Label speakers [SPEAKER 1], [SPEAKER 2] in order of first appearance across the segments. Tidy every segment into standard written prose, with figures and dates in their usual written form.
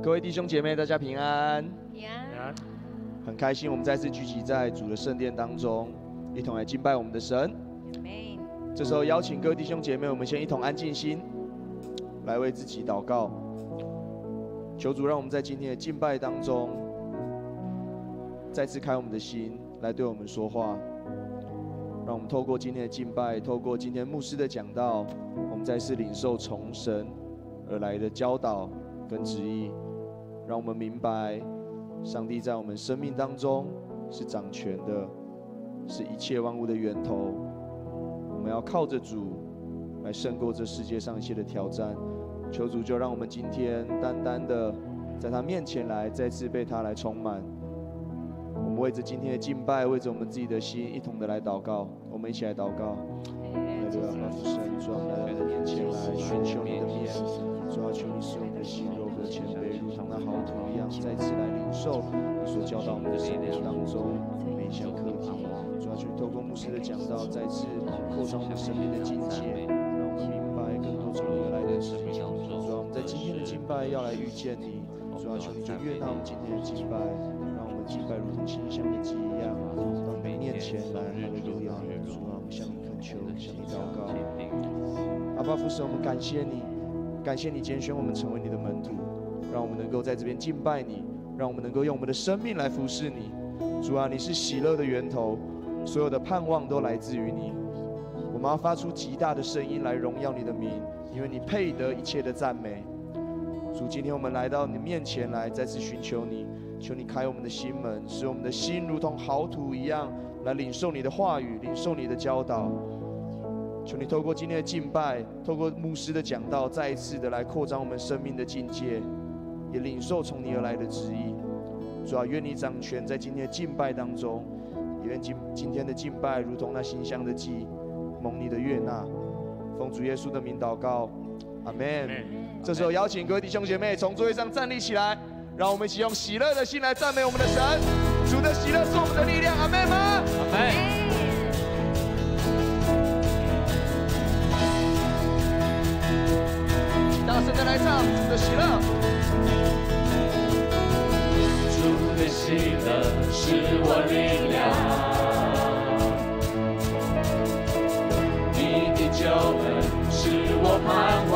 [SPEAKER 1] 各位弟兄姐妹，大家平安。
[SPEAKER 2] 平安。
[SPEAKER 1] 很开心，我们再次聚集在主的圣殿当中，一同来敬拜我们的神。这时候邀请各位弟兄姐妹，我们先一同安静心，来为自己祷告。求主让我们在今天的敬拜当中，再次开我们的心，来对我们说话。让我们透过今天的敬拜，透过今天牧师的讲道，我们再次领受从神而来的教导跟旨意，让我们明白，上帝在我们生命当中是掌权的，是一切万物的源头。我们要靠着主来胜过这世界上一切的挑战。求主就让我们今天单单的在他面前来，再次被他来充满。我们为着今天的敬拜，为着我们自己的心，一同的来祷告。我们一起来祷告。来，主啊，神，主啊，来到你的面前来寻求你的面。主啊，求你使我们的心柔和谦卑，如同那好土一样，再次来领受你所教导我们的生命当中每一项课题。主啊，求你透过牧师的讲道，再次扩张我们生命的境界，让我们明白更多从你而来的生命。主啊，我们在今天的敬拜要来遇见你。主啊，求你就悦纳我们今天的敬拜，让我们敬拜如同馨香的祭一样，到你面前来。哈利路亚！主啊，我们向你恳求，向你祷告。阿爸父神，我们感谢你，感谢你拣选我们成为你的门徒，让我们能够在这边敬拜你，让我们能够用我们的生命来服侍你。主啊，你是喜乐的源头，所有的盼望都来自于你。我们要发出极大的声音来荣耀你的名，因为你配得一切的赞美。主，今天我们来到你面前来，再次寻求你，求你开我们的心门，使我们的心如同好土一样，来领受你的话语，领受你的教导。求你透过今天的敬拜，透过牧师的讲道，再一次的来扩张我们生命的境界，也领受从你而来的旨意。主啊，愿你掌权在今天的敬拜当中，也愿今天的敬拜如同那馨香的祭，蒙你的悦纳。奉主耶稣的名祷告，阿们。这时候邀请各位弟兄姐妹从座位上站立起来，让我们一起用喜乐的心来赞美我们的神。主的喜乐是我们的力量，阿们吗？阿们。大声的来唱主的喜乐。
[SPEAKER 3] 主的喜乐是我力量，你的救恩是我盼望。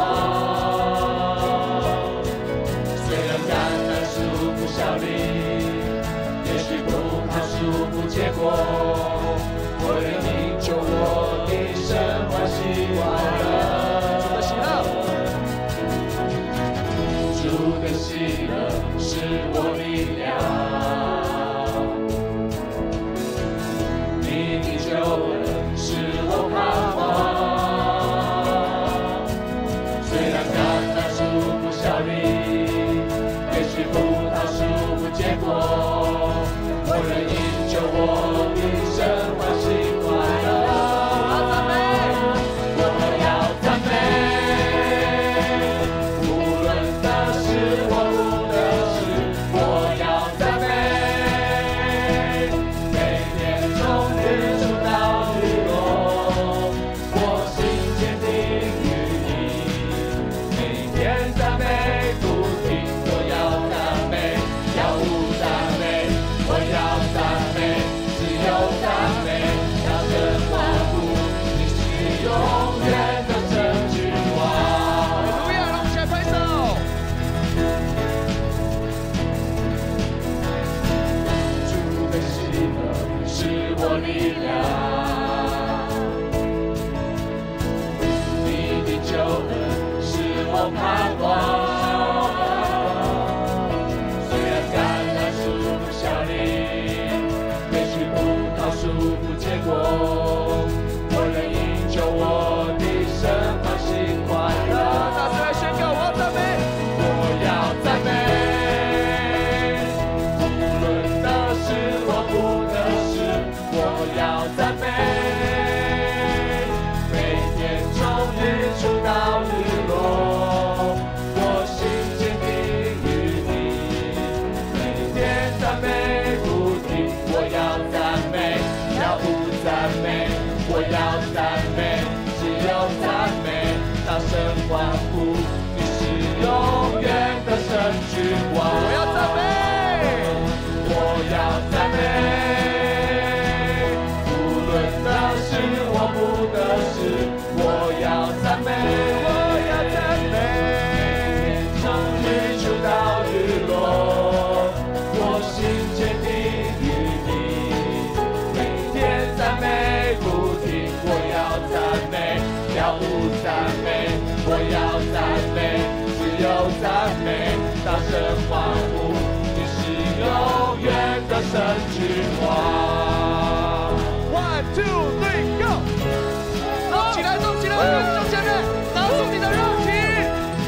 [SPEAKER 3] 虽然橄榄树不效力，也许葡萄树不结果，我愿你救我的神欢喜快乐。
[SPEAKER 1] 主的喜乐，
[SPEAKER 3] 主的喜乐是我力量，你的救恩是我盼望。虽然橄榄树不效力，也许葡萄树不结果，我仍因救我的神欢喜快乐。赞美，的神君王。
[SPEAKER 1] One, two, three, go！ 动起来，动起来，弟兄姐妹，拿出你的热情，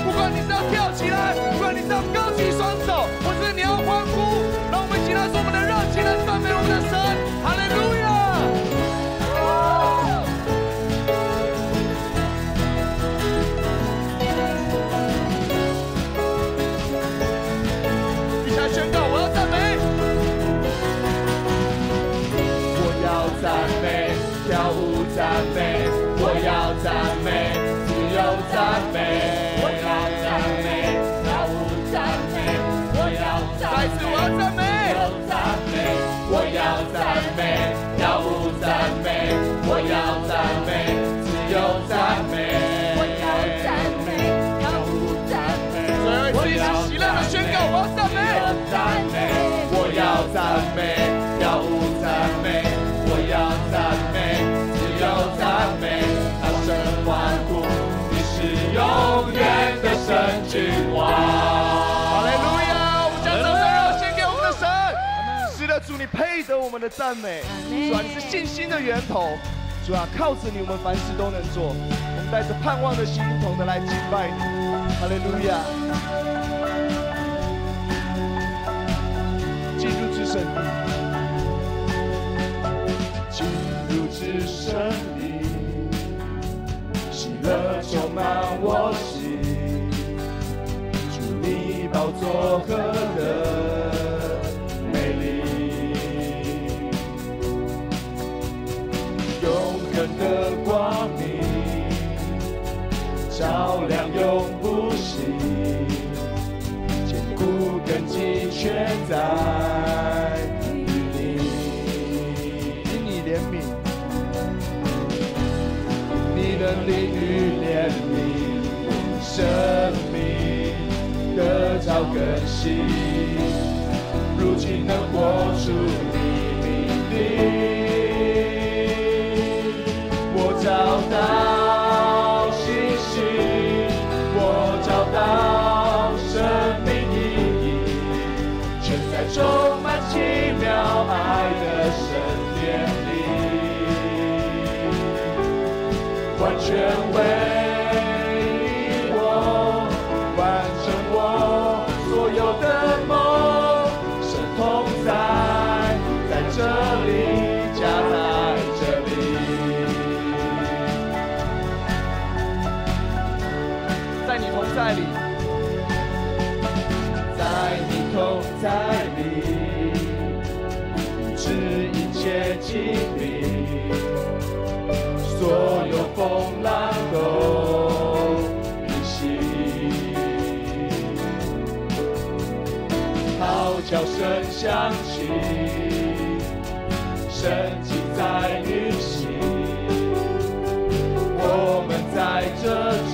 [SPEAKER 1] 不管你是要跳起来，不管你是要高举双手，或是你要欢呼，让我们一起来说我们的热情来赞美我们的神，哈利路亚！一起来宣告，我要赞美，
[SPEAKER 3] 我要赞美，跳舞赞美，我要赞美，自由赞美，我要赞美，跳舞赞美，我要赞美，
[SPEAKER 1] 再次我要赞美，
[SPEAKER 3] 我要赞美，跳舞赞美，我要赞美，自由赞美，我要赞美，跳舞赞美，
[SPEAKER 1] 最后一次一起喜乐的宣告，我要赞美，
[SPEAKER 3] 我要赞美，跳舞赞美，我要赞美，自由赞美，大声欢呼，你是永远的神君王。
[SPEAKER 1] 哈利路亚！我们将掌声热献给我们的神。是的，主，你配得我们的赞美。主啊，你是信心的源头。主啊，靠着你，我们凡事都能做。我们带着盼望的心，一同的来敬拜你。哈利路亚！进入至圣地，
[SPEAKER 3] 进入至圣地，喜乐充满我心。主，你宝座何等美丽，永恒的光明照亮永不息，坚固根基全在于你。
[SPEAKER 1] 因你怜悯，
[SPEAKER 3] 你的灵与怜悯，生命得着更新，如今能活出你命令。我找到信心，我找到生命意义，全在充满奇妙爱的神殿里，完全为我完成我所有的梦，神同在，在这里，家在这里，
[SPEAKER 1] 在你同在里，
[SPEAKER 3] 在你同在里，治一切疾病，所有风浪都平息，号角声响起，神迹在运行，我们在这至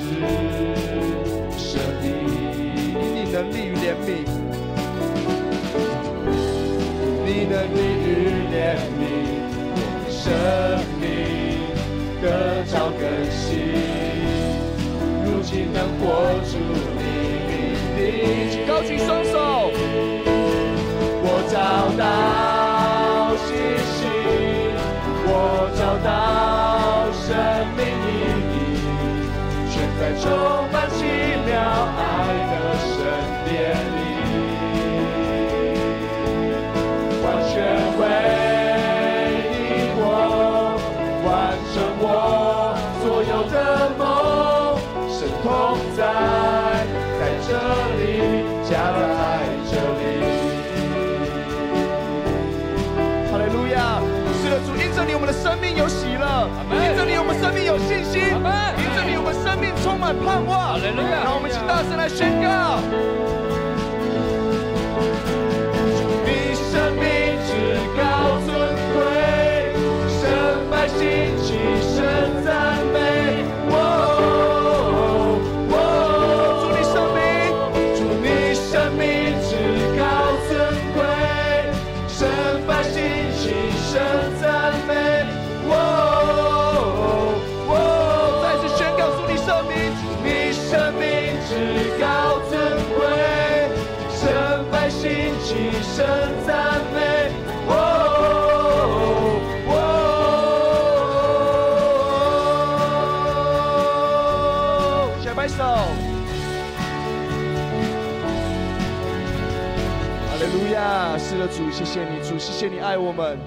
[SPEAKER 3] 圣地，
[SPEAKER 1] 因你能力与怜悯，
[SPEAKER 3] 你的灵与怜悯，生命得着更新，如今能活出你命令。
[SPEAKER 1] 高举双手，
[SPEAKER 3] 我找到信心，我找到生命意义，全在充满奇妙爱的神殿里，完全为我完成我所有的梦，神同在，在这里，家在这里。
[SPEAKER 1] 哈利路亚！是的，主，因着你，我们的生命有喜乐；因着你，我们生命有信心；因着你，我们生命充满盼望。让我们一起大声来宣告。
[SPEAKER 3] 你生命至高尊贵，神百姓齐声赞美。祝你生命，祝你生命至高尊贵，神百姓齐声赞美。
[SPEAKER 1] 再次宣告，祝你生命，
[SPEAKER 3] 祝你生命至高尊贵，神百姓齐声赞美。
[SPEAKER 1] 哈利路亚！是的，主，谢谢你，主，谢谢你爱我们。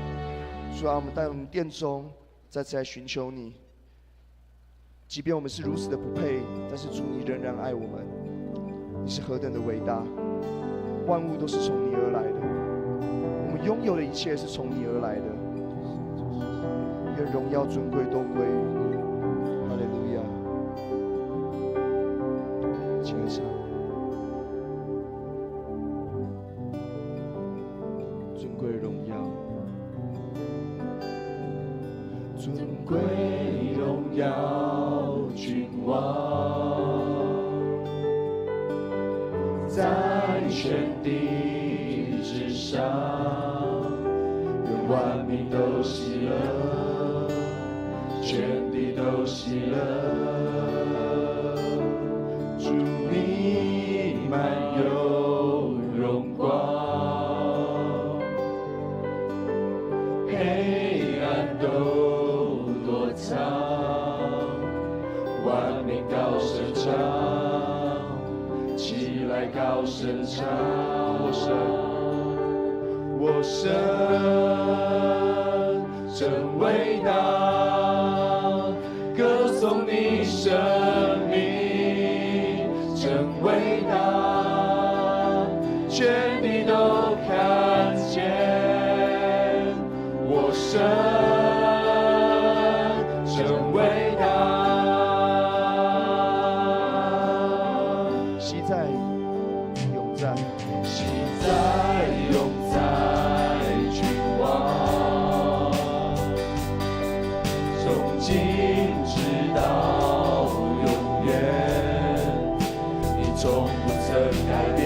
[SPEAKER 1] 主啊，我们在我们殿中再次来寻求你。即便我们是如此的不配，但是主，你仍然爱我们。你是何等的伟大！万物都是从你而来的，我们拥有的一切是从你而来的。愿荣耀尊贵都归于你。哈利路亚！请唱。尊贵荣耀，
[SPEAKER 3] 尊贵荣耀，君王，在全地之上，愿万民都喜乐，全地都喜乐。主你满有荣光，黑暗都躲藏，万民高声唱，起来高声唱，我神，我神真伟大，歌颂你生命真伟大，全地都看见我神真伟大。
[SPEAKER 1] 昔在，永在，
[SPEAKER 3] 昔在，永在，君王，从今直到永远，你从不曾改变，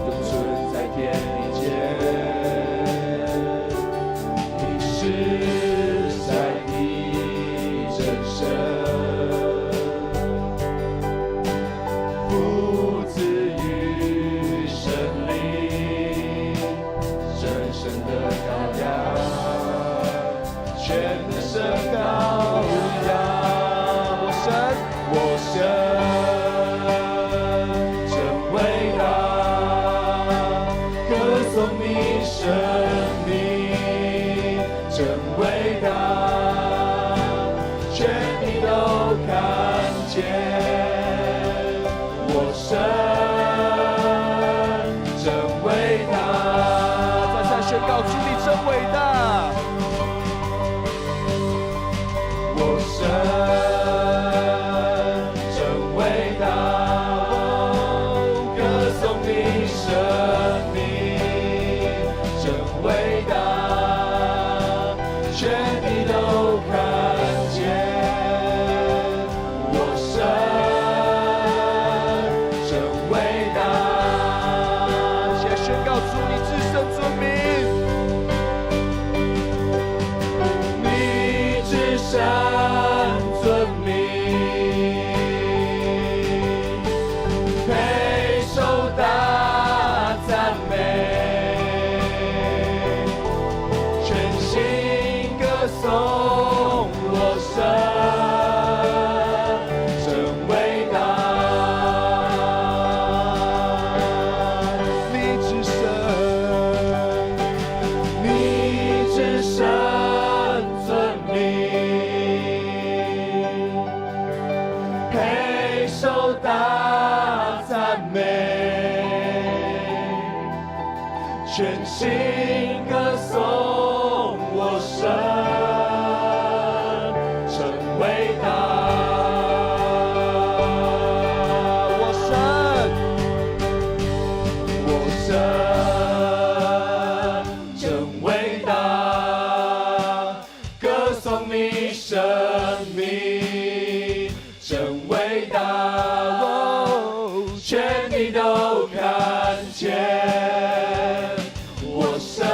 [SPEAKER 3] 永存在天地间。你是在地真神。父子与神灵，神圣的羔羊，全能神羔羊。我神真伟大，歌颂你生命真伟大，全地都看见。我神真伟大，
[SPEAKER 1] 再三宣告主你真伟大。
[SPEAKER 3] 我神真伟大，歌颂你生命真伟大，全地都看见。我神真伟大，
[SPEAKER 1] 现在宣告主你至圣尊名，
[SPEAKER 3] 你至圣尊名，配受大赞美，全心歌颂我神真伟大。
[SPEAKER 1] 你至圣，
[SPEAKER 3] 你至圣尊名，配受大赞美，全心歌颂我神真伟大。我神真伟大，歌颂你生命真伟大，全地都看见我神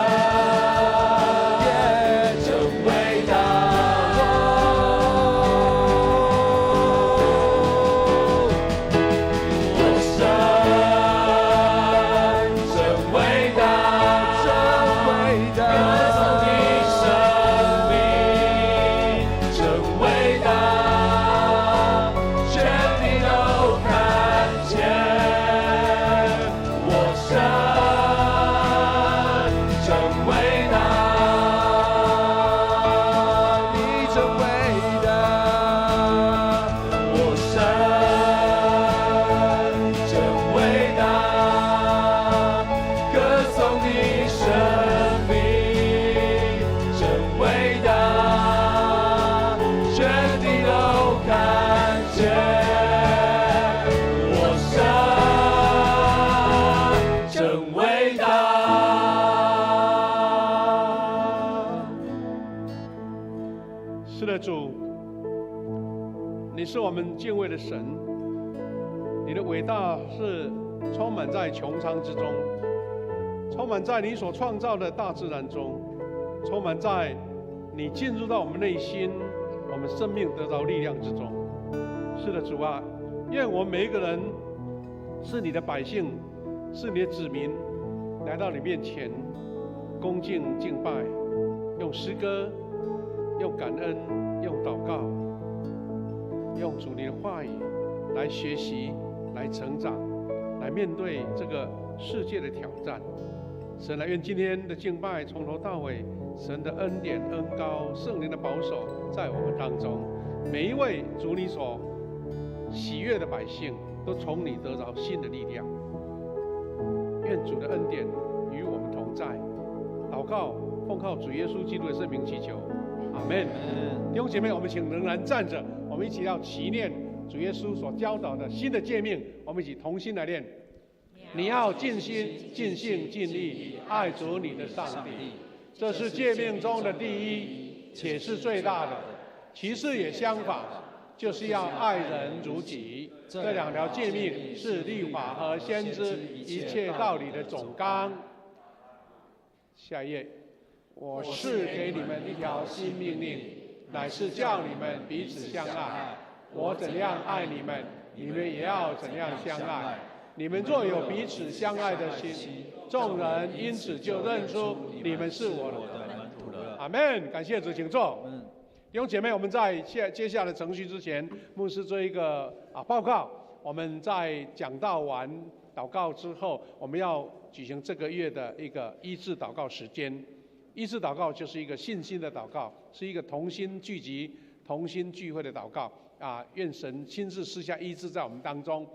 [SPEAKER 2] 的主，你是我们敬畏的神，你的伟大是充满在穹苍之中，充满在你所创造的大自然中，充满在你进入到我们内心，我们生命得到力量之中。是的，主啊，愿我们每一个人是你的百姓，是你的子民，来到你面前恭敬敬拜，用诗歌，用感恩，用祷告，用主你的话语来学习，来成长，来面对这个世界的挑战。神啊，愿今天的敬拜从头到尾，神的恩典恩膏，圣灵的保守在我们当中，每一位主你所喜悦的百姓都从你得着新的力量。愿主的恩典与我们同在。祷告奉靠主耶稣基督的圣名祈求，阿们。弟兄姐妹，我们请仍然站着，我们一起要祈念主耶稣所教导的新的诫命，我们一起同心来念。你要尽心、尽性、尽力爱主你的上帝，这是诫命中的第一，且是最大的。其次也相仿，就是要爱人如己。这两条诫命是律法和先知一切道理的总纲。下一页，我是给你们一条新命令，乃是叫你们彼此相爱。我怎样爱你们，你们也要怎样相爱。你们若有彼此相爱的心，众人因此就认出你们是我的门徒了。阿们。感谢主，请坐。弟兄姐妹，我们在接下来程序之前，牧师做一个报告。我们在讲道完祷告之后，我们要举行这个月的一个医治祷告时间。医治祷告就是一个信心的祷告，是一个同心聚集、同心聚会的祷告愿神亲自施下医治在我们当中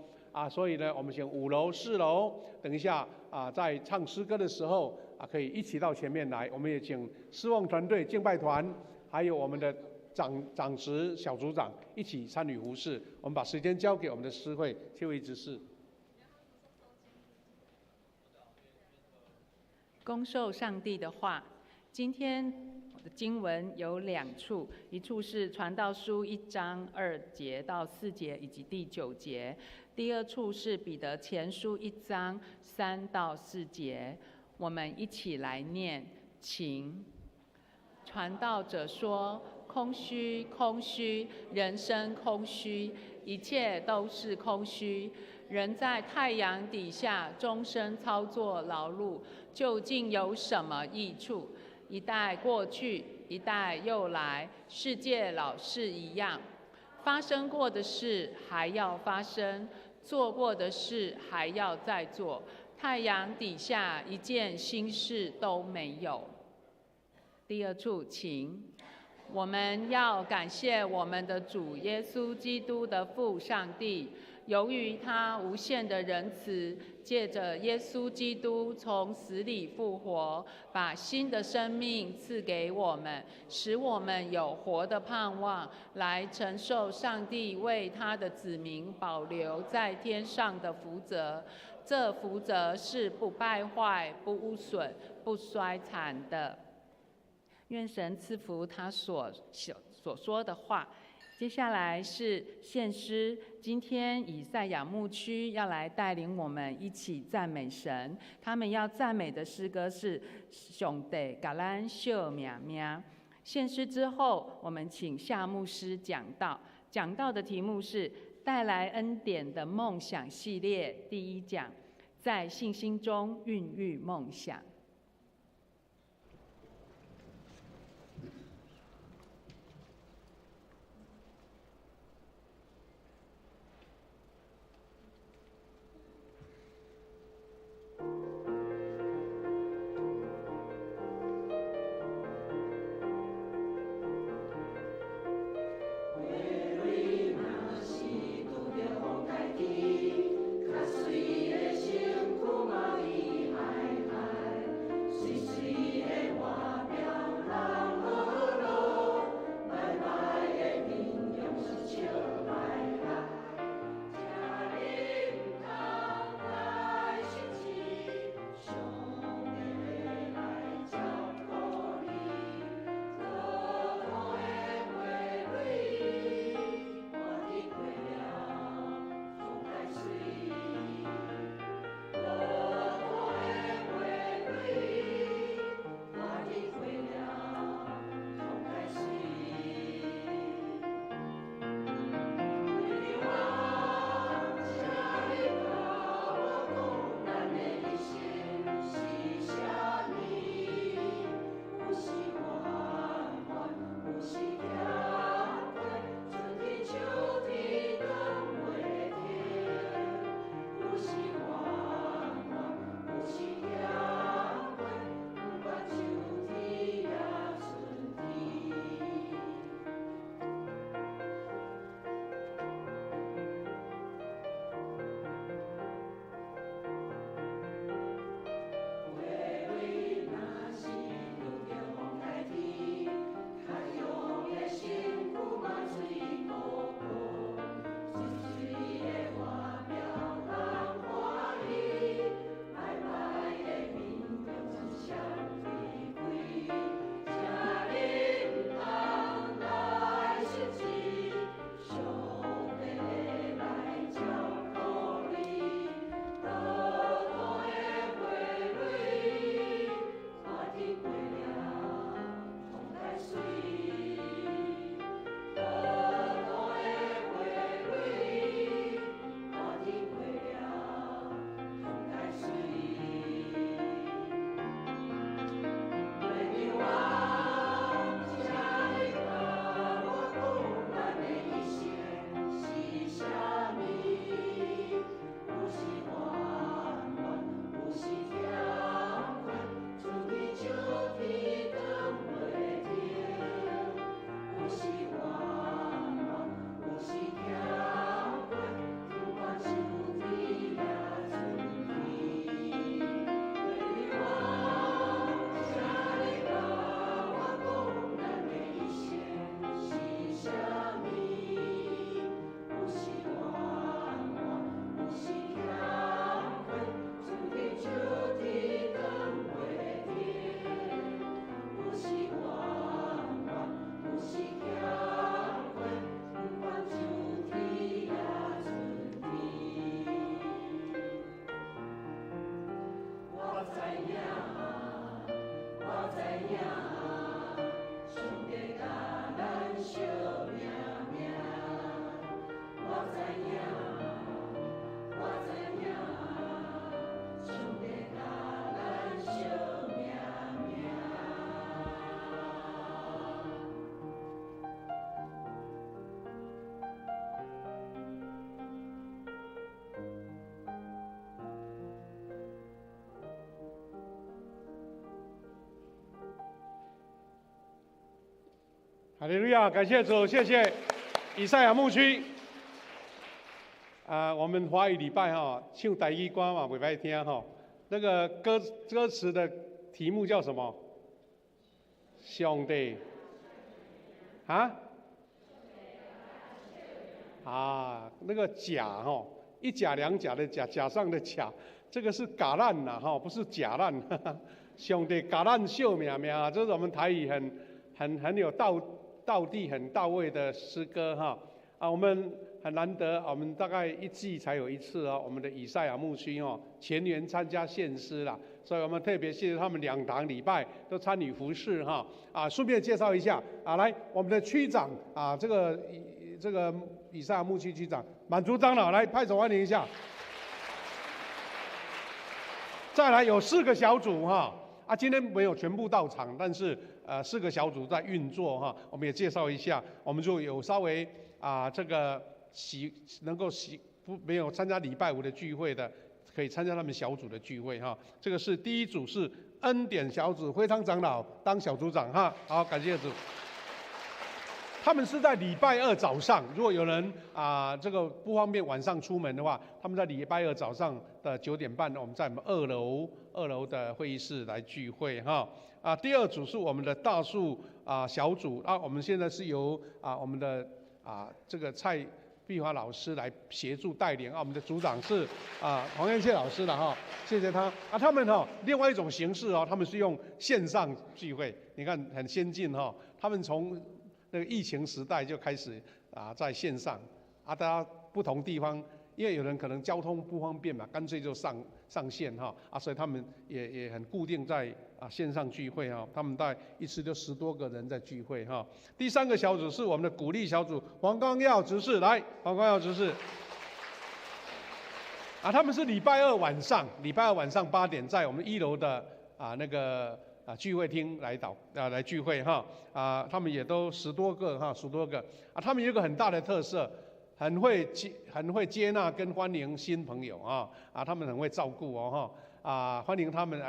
[SPEAKER 2] 所以呢，我们请5楼、4楼，等一下在唱诗歌的时候可以一起到前面来。我们也请侍奉团队、敬拜团，还有我们的长职、小组长一起参与服事。我们把时间交给我们的诗会切为执事。
[SPEAKER 4] 恭受上帝的话。今天的经文有2处，一处是传道书1章2节到4节以及第9节，第二处是彼得前书1章3到4节。我们一起来念，请。传道者说：空虚，空虚，人生空虚，一切都是空虚。人在太阳底下终身操作劳碌，究竟有什么益处？一代过去，一代又来，世界老是一样。发生过的事还要发生，做过的事还要再做。太阳底下一件新事都没有。第二处，请。我们要感谢我们的主耶稣基督的父上帝，由于他无限的仁慈，借着耶稣基督从死里复活，把新的生命赐给我们，使我们有活的盼望，来承受上帝为他的子民保留在天上的福泽。这福泽是不败坏、不污损、不衰残的。愿神赐福他所说的话。接下来是献诗，今天以赛亚牧区要来带领我们一起赞美神。他们要赞美的诗歌是上帝甲咱惜命命。献诗之后，我们请夏牧师讲道。讲道的题目是带来恩典的梦想系列第1讲，在信心中孕育梦想。
[SPEAKER 2] 哈利路亚，感谢主，谢谢以赛亚牧区。我们华语礼拜唱台语歌嘛，袂歹听哈。那个歌词的题目叫什么？上帝那个甲一甲两甲的甲，甲上的甲，这个是嘎烂呐不是假烂。上帝嘎烂秀命命啊，这是我们台语很有道地很到位的诗歌我们很难得，我们大概一季才有一次我们的以赛亚牧区全员参加献诗啦，所以我们特别谢谢他们2堂礼拜都参与服事顺便介绍一下来我们的区长这个以赛亚牧区区长满族长老来拍手欢迎一下。再来有4个小组今天没有全部到场，但是4个小组在运作我们也介绍一下，我们就有稍微这个没有参加礼拜5的聚会的，可以参加他们小组的聚会这个是第一组是恩典小组，辉昌长老当小组长好，感谢主。他们是在礼拜2早上，如果有人这个不方便晚上出门的话，他们在礼拜2早上的9点半，我们在我们2楼的会议室来聚会第2组是我们的大树小组我们现在是由我们的这个蔡碧华老师来协助带领我们的组长是黄彦谢老师了谢谢他他们另外一种形式他们是用线上聚会，你看很先进他们从那个疫情时代就开始在线上大家不同地方，因为有人可能交通不方便嘛，干脆就上线所以他们也很固定在线上聚会他们大概一次就10多个人在聚会第3个小组是我们的鼓励小组，黄光耀执事来，黄光耀执事他们是礼拜二晚上8点在我们1楼的那个聚会厅来聚会他们也都10多个他们有一个很大的特色，很会接纳跟欢迎新朋友他们很会照顾欢迎他们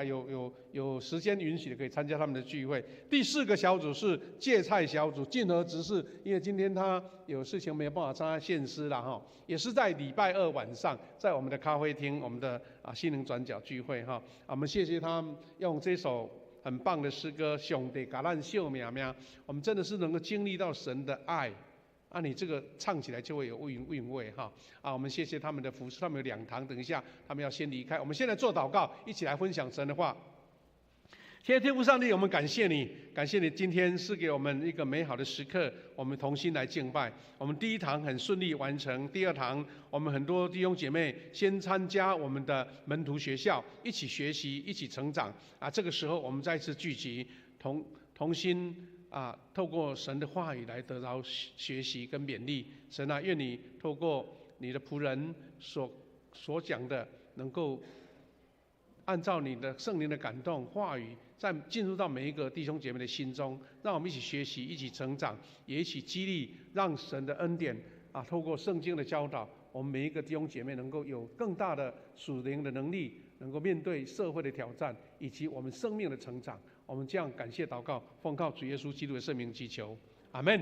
[SPEAKER 2] 有时间允许的可以参加他们的聚会。第4个小组是芥菜小组，进和执事因为今天他有事情没有办法参加献诗啦也是在礼拜2晚上在我们的咖啡厅，我们的心灵转角聚会我们谢谢他们用这首很棒的诗歌，上帝给咱秀命命，我们真的是能够经历到神的爱你这个唱起来就会有韵味我们谢谢他们的服侍，他们有2堂，等一下他们要先离开，我们现在做祷告，一起来分享神的话。谢谢天父上帝，我们感谢你今天是给我们一个美好的时刻，我们同心来敬拜。我们第1堂很顺利完成，第2堂我们很多弟兄姐妹先参加我们的门徒学校，一起学习，一起成长这个时候我们再次聚集，同心透过神的话语来得到学习跟勉励。神愿你透过你的仆人所讲的，能够按照你的圣灵的感动话语再进入到每一个弟兄姐妹的心中，让我们一起学习，一起成长，也一起激励，让神的恩典透过圣经的教导，我们每一个弟兄姐妹能够有更大的属灵的能力，能够面对社会的挑战以及我们生命的成长。我们这样感谢祷告，奉靠主耶稣基督的圣名祈求，阿们。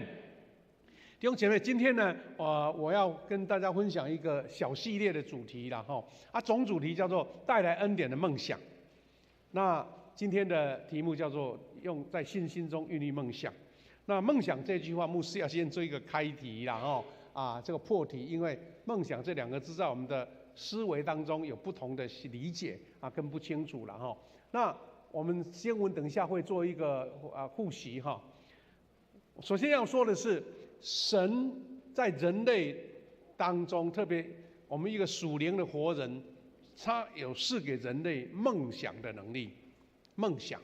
[SPEAKER 2] 弟兄姐妹，今天呢我要跟大家分享一个小系列的主题啦总主题叫做带来恩典的梦想。那今天的题目叫做用在信心中孕育梦想。那梦想这句话，牧师要先做一个开题啦这个破题，因为梦想这2个字在我们的思维当中有不同的理解更不清楚了那我们先文等一下会做一个复习首先要说的是，神在人类当中，特别我们一个属灵的活人，他有赐给人类梦想的能力。梦想，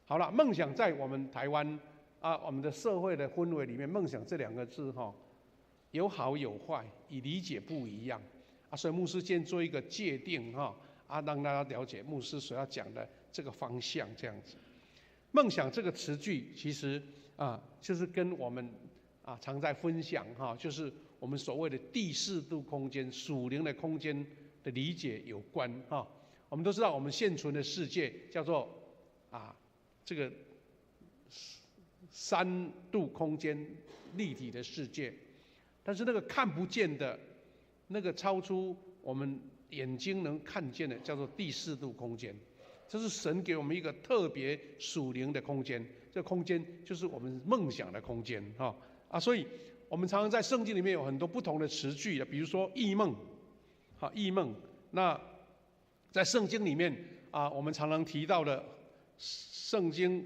[SPEAKER 2] 好了，梦想在我们台湾我们的社会的氛围里面，梦想这2个字有好有坏，以理解不一样所以牧师先做一个界定让大家了解牧师所要讲的这个方向，这样子。梦想这个词句其实就是跟我们常在分享就是我们所谓的第4度空间、属灵的空间的理解有关我们都知道，我们现存的世界叫做这个3度空间立体的世界，但是那个看不见的，那个超出我们眼睛能看见的，叫做第4度空间。这是神给我们一个特别属灵的空间，这个空间就是我们梦想的空间所以我们常常在圣经里面有很多不同的词句的，比如说异梦，异梦。那在圣经里面我们常常提到的圣经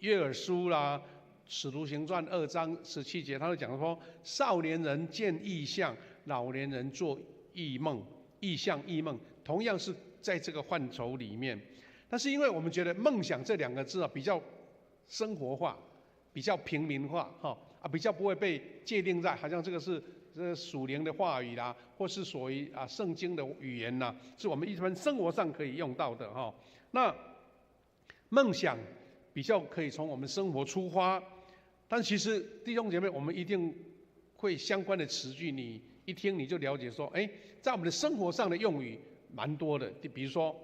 [SPEAKER 2] 约珥书啦、使徒行传2章17节，他会讲说，少年人见异象，老年人做异梦，异象异梦，同样是在这个范畴里面。但是因为我们觉得梦想这2个字比较生活化，比较平民化比较不会被界定在好像这个是属灵的话语啦，或是属于圣经的语言啦，是我们一般生活上可以用到的那梦想比较可以从我们生活出发，但其实弟兄姐妹，我们一定会相关的词句，你一听你就了解说，在我们的生活上的用语蛮多的，比如说，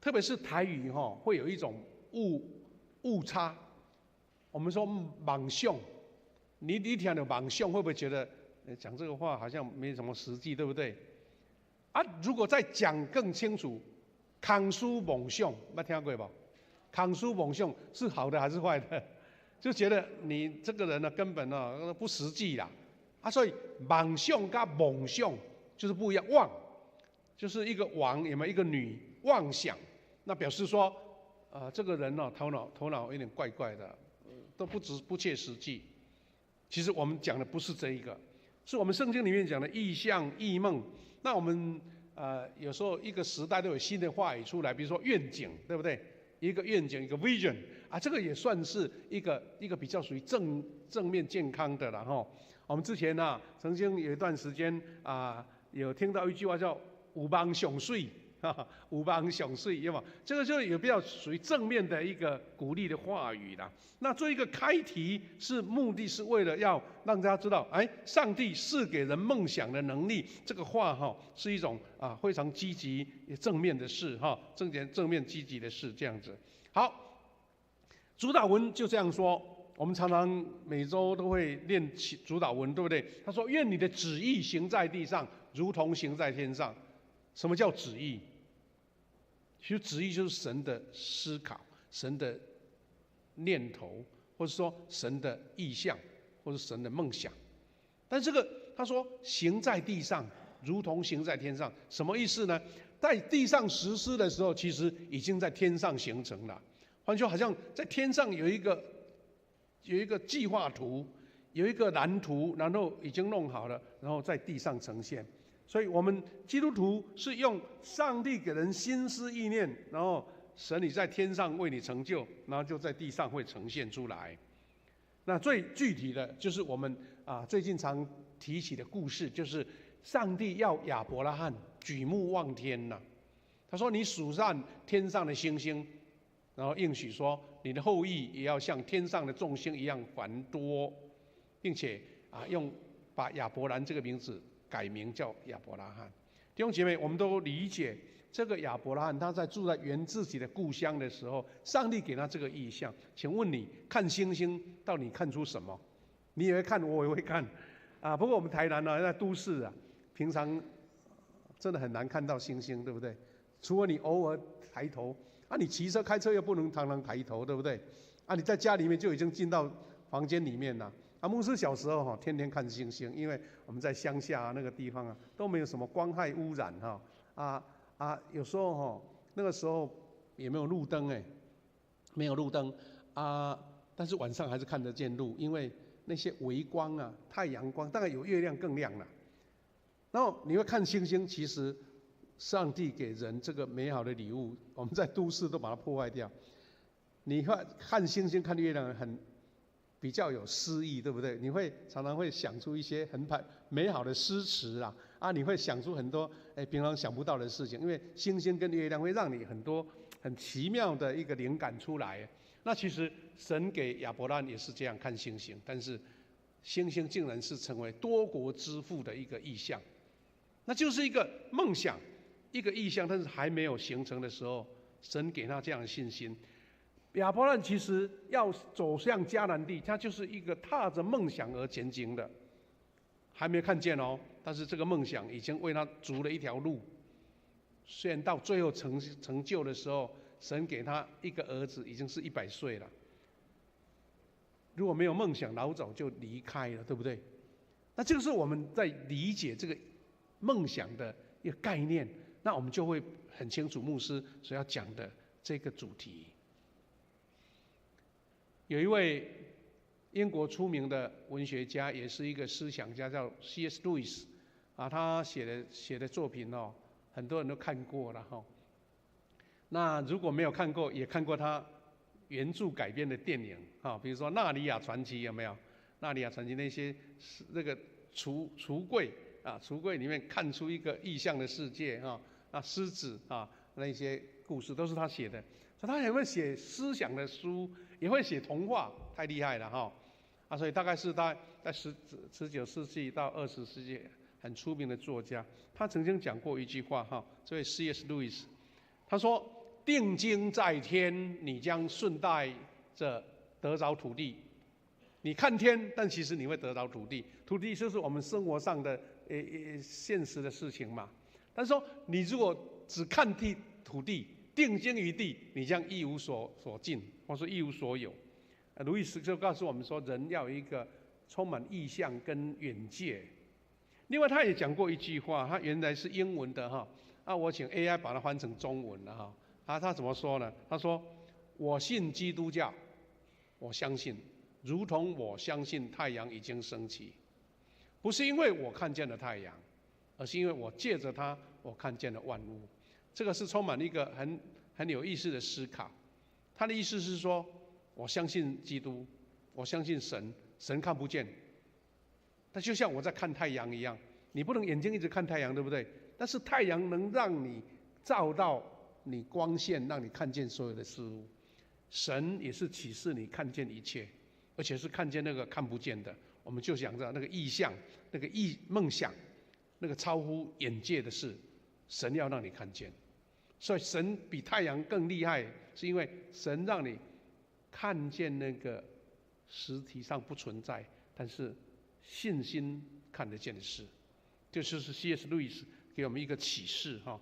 [SPEAKER 2] 特别是台语会有一种误差。我们说妄想，你听到妄想会不会觉得讲这个话好像没什么实际，对不对？如果再讲更清楚，空思妄想，没听过吧？空思妄想是好的还是坏的？就觉得你这个人呢根本不实际啦所以妄想跟梦想就是不一样，妄就是一个王，有没有一个女妄想？那表示说，这个人头脑有点怪怪的，都不切实际。其实我们讲的不是这一个，是我们圣经里面讲的异象、异梦。那我们有时候一个时代都有新的话语出来，比如说愿景，对不对？一个愿景，一个 vision 这个也算是一个比较属于正面健康的了哈。我们之前曾经有一段时间有听到一句话叫"有梦上水"，有梦上水，有吗？这个就有比较属于正面的一个鼓励的话语啦。那做一个开题目的是为了要让大家知道，上帝赐给人梦想的能力，这个话是一种非常积极正面的事正面积极的事这样子。好，主导文就这样说。我们常常每周都会练主导文，对不对？他说："愿你的旨意行在地上，如同行在天上。"什么叫旨意？其实旨意就是神的思考、神的念头，或者说神的意象，或者神的梦想。但这个他说行在地上，如同行在天上，什么意思呢？在地上实施的时候，其实已经在天上形成了。换句话说，好像在天上有一个计划图，有一个蓝图，然后已经弄好了，然后在地上呈现。所以我们基督徒是用上帝给人心思意念，然后神你在天上为你成就，然后就在地上会呈现出来。那最具体的就是我们最近常提起的故事，就是上帝要亚伯拉罕举目望天他说："你数算天上的星星，然后应许说，你的后裔也要像天上的众星一样繁多，并且把亚伯兰这个名字改名叫亚伯拉罕。"弟兄姐妹，我们都理解这个亚伯拉罕，他在住在原自己的故乡的时候，上帝给他这个意象。请问你看星星，到底看出什么？你也会看，我也会看不过我们台南在都市平常真的很难看到星星，对不对？除了你偶尔抬头你骑车开车又不能常常抬头，对不对？你在家里面就已经进到房间里面了。牧师小时候天天看星星，因为我们在乡下那个地方都没有什么光害污染有时候那个时候也没有路灯没有路灯但是晚上还是看得见路，因为那些微光太阳光，当然有月亮更亮了。然后你会看星星，其实上帝给人这个美好的礼物，我们在都市都把它破坏掉。你会看星星、看月亮比较有诗意，对不对？你会常常会想出一些很美好的诗词你会想出很多平常想不到的事情，因为星星跟月亮会让你很多很奇妙的一个灵感出来。那其实神给亚伯拉罕也是这样看星星，但是星星竟然是成为多国之父的一个意象，那就是一个梦想，一个意象，但是还没有形成的时候，神给他这样的信心。亚伯兰其实要走向迦南地，他就是一个踏着梦想而前行的，还没看见哦，但是这个梦想已经为他筑了一条路。虽然到最后成就的时候，神给他一个儿子，已经是100岁了。如果没有梦想，老早就离开了，对不对？那这个是我们在理解这个梦想的一个概念，那我们就会很清楚牧师所要讲的这个主题。有一位英国出名的文学家，也是一个思想家，叫 C.S. Lewis 啊，他写的作品哦，很多人都看过了哈。那如果没有看过，也看过他原著改编的电影啊，比如说《纳尼亚传奇》，有没有？《纳尼亚传奇》那些那个橱柜啊，橱柜里面看出一个异象的世界啊，那狮子啊，那些故事都是他写的。所以他也会写思想的书，也会写童话，太厉害了哈！啊，所以大概是在19世纪到20世纪很出名的作家。他曾经讲过一句话哈，这位 C.S. Lewis， 他说：“定睛在天，你将顺带着得着土地。你看天，但其实你会得着土地。土地就是我们生活上的现实的事情嘛。但是说你如果只看土地，定睛于地，你将一无所尽，或是一无所有。”路易斯就告诉我们说，人要有一个充满意向跟远见。另外，他也讲过一句话，他原来是英文的哈，啊，我请 AI 把它翻成中文了哈。啊，他怎么说呢？他说：“我信基督教，我相信，如同我相信太阳已经升起，不是因为我看见了太阳，而是因为我借着它，我看见了万物。”这个是充满一个很有意思的思考。他的意思是说，我相信基督，我相信神，神看不见，但就像我在看太阳一样，你不能眼睛一直看太阳，对不对？但是太阳能让你照到你光线，让你看见所有的事物。神也是启示你看见一切，而且是看见那个看不见的。我们就想着那个意象，那个梦想，那个超乎眼界的事，神要让你看见。所以神比太阳更厉害，是因为神让你看见那个实体上不存在，但是信心看得见的事。这就是 C.S. Lewis 给我们一个启示哈。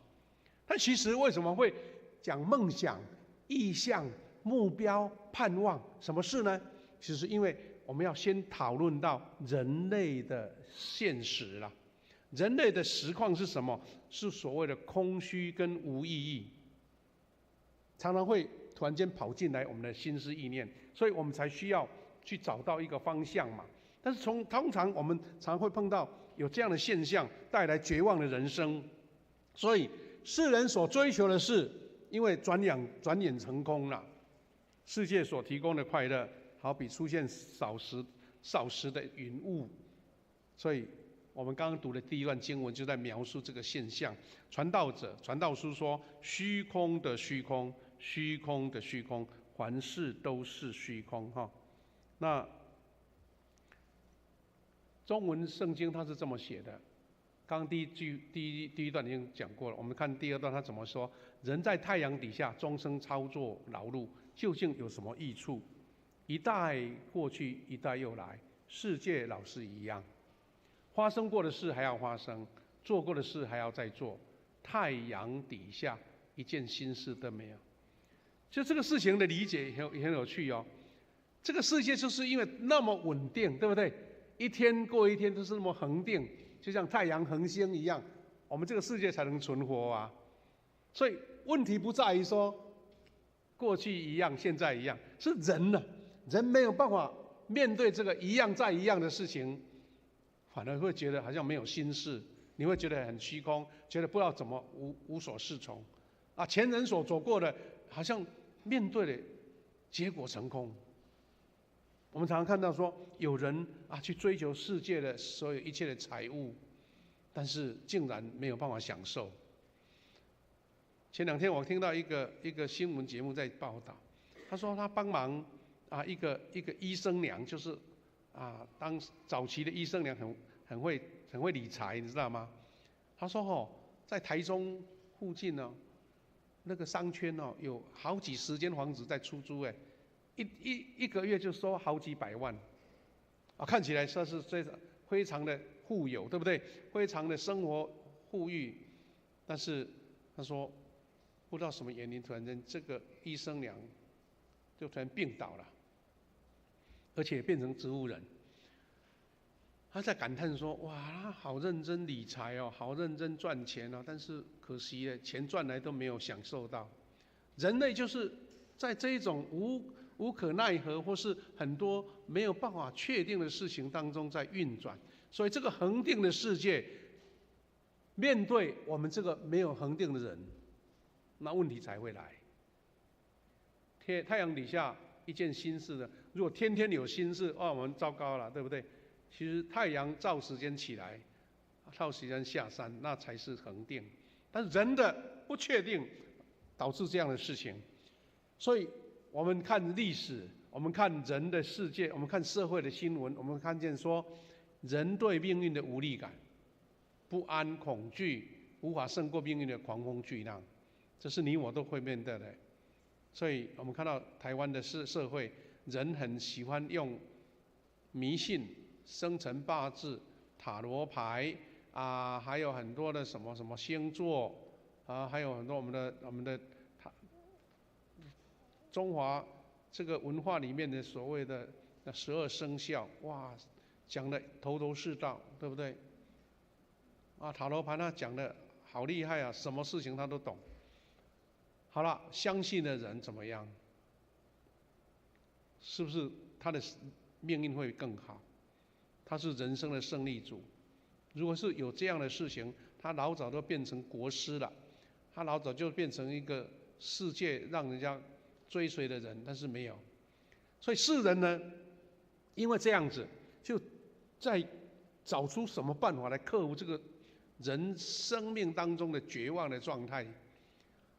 [SPEAKER 2] 但其实为什么会讲梦想、意向、目标、盼望什么事呢？其实因为我们要先讨论到人类的现实啦。人类的实况是什么？是所谓的空虚跟无意义，常常会突然间跑进来我们的心思意念，所以我们才需要去找到一个方向嘛。但是通常我们常会碰到有这样的现象，带来绝望的人生。所以世人所追求的是，因为转眼成空了。世界所提供的快乐，好比出现少时的云雾。所以我们刚刚读的第一段经文就在描述这个现象。传道书说：“虚空的虚空，虚空的虚空，凡事都是虚空。”哈，那中文圣经它是这么写的。刚刚第一段已经讲过了，我们看第二段他怎么说：“人在太阳底下终生操作劳碌，究竟有什么益处？一代过去，一代又来，世界老是一样。发生过的事还要发生，做过的事还要再做。太阳底下一件新事都没有。”就这个事情的理解也很有趣哦。这个世界就是因为那么稳定，对不对？一天过一天都是那么恒定，就像太阳恒星一样，我们这个世界才能存活啊。所以问题不在于说过去一样，现在一样，是人呢，人没有办法面对这个一样再一样的事情。反而会觉得好像没有心事，你会觉得很虚空，觉得不知道怎么无所适从，啊，前人所走过的，好像面对的结果成空。我们常常看到说，有人啊去追求世界的所有一切的财物，但是竟然没有办法享受。前2天我听到一个新闻节目在报道，他说他帮忙啊一个医生娘，就是啊当早期的医生娘很会理财，你知道吗？他说在台中附近呢，那个商圈哦，有好几10间房子在出租，哎，一个月就收好几百万，啊，看起来说是非常的富有，对不对？非常的生活富裕，但是他说不知道什么原因，突然间这个医生娘就突然病倒了，而且变成植物人。他在感叹说：“哇，他好认真理财哦，好认真赚钱哦，但是可惜了，钱赚来都没有享受到。人类就是在这一种无可奈何，或是很多没有办法确定的事情当中在运转。所以这个恒定的世界，面对我们这个没有恒定的人，那问题才会来。太阳底下一件新事的，如果天天有新事，哦，我们糟糕了，对不对？”其实太阳照时间起来，照时间下山，那才是恒定。但是人的不确定，导致这样的事情。所以我们看历史，我们看人的世界，我们看社会的新闻，我们看见说，人对命运的无力感、不安、恐惧，无法胜过命运的狂风巨浪，这是你我都会面对的。所以我们看到台湾的社会，人很喜欢用迷信。生辰八字、塔罗牌啊，还有很多的什么星座啊，还有很多我们的中华这个文化里面的所谓的那12生肖，哇，讲的头头是道，对不对？啊，塔罗牌他讲的好厉害啊，什么事情他都懂。好了，相信的人怎么样？是不是他的命运会更好？他是人生的胜利组。如果是有这样的事情，他老早都变成国师了，他老早就变成一个世界让人家追随的人，但是没有。所以世人呢，因为这样子，就在找出什么办法来克服这个人生命当中的绝望的状态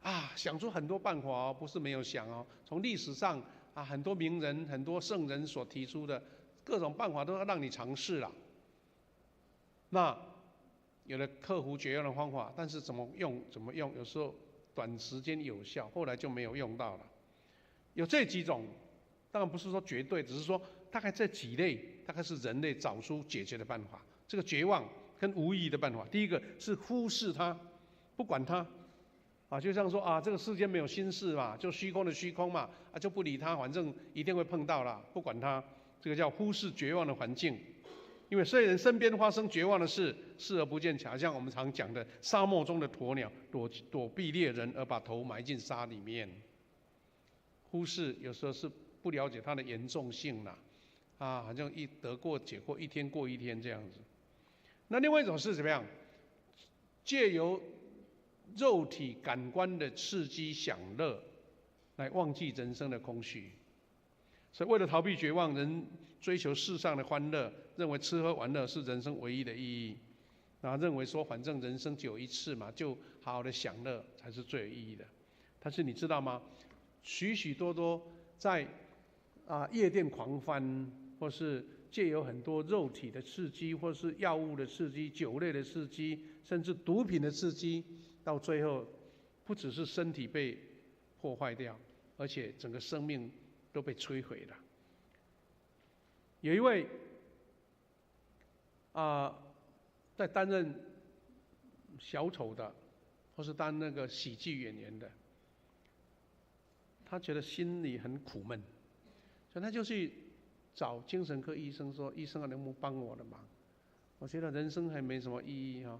[SPEAKER 2] 啊，想出很多办法哦，不是没有想哦。从历史上啊，很多名人、很多圣人所提出的。各种办法都要让你尝试了。那有了克服绝望的方法，但是怎么用，有时候短时间有效，后来就没有用到了。有这几种，当然不是说绝对，只是说大概这几类，大概是人类找出解决的办法。这个绝望跟无意义的办法，第一个是忽视它，不管它，啊，就像说啊，这个世间没有心事嘛，就虚空的虚空嘛，啊，就不理它，反正一定会碰到啦，不管它。这个叫忽视绝望的环境，因为虽然身边发生绝望的事，视而不见，好像我们常讲的沙漠中的鸵鸟躲避猎人而把头埋进沙里面。忽视有时候是不了解它的严重性啦，啊，好像得过且过，一天过一天这样子。那另外一种是怎么样？借由肉体感官的刺激享乐，来忘记人生的空虚。所以为了逃避绝望，人追求世上的欢乐，认为吃喝玩乐是人生唯一的意义，然后认为说反正人生只有一次嘛，就好好的享乐才是最有意义的。但是你知道吗？许许多多在夜店狂欢，或是借由很多肉体的刺激，或是药物的刺激、酒类的刺激，甚至毒品的刺激，到最后不只是身体被破坏掉，而且整个生命都被摧毁了。有一位在担任小丑的，或是当那个喜剧演员的，他觉得心里很苦闷，所以他就去找精神科医生说：“医生啊，能不能帮我的忙？我觉得人生还没什么意义哈，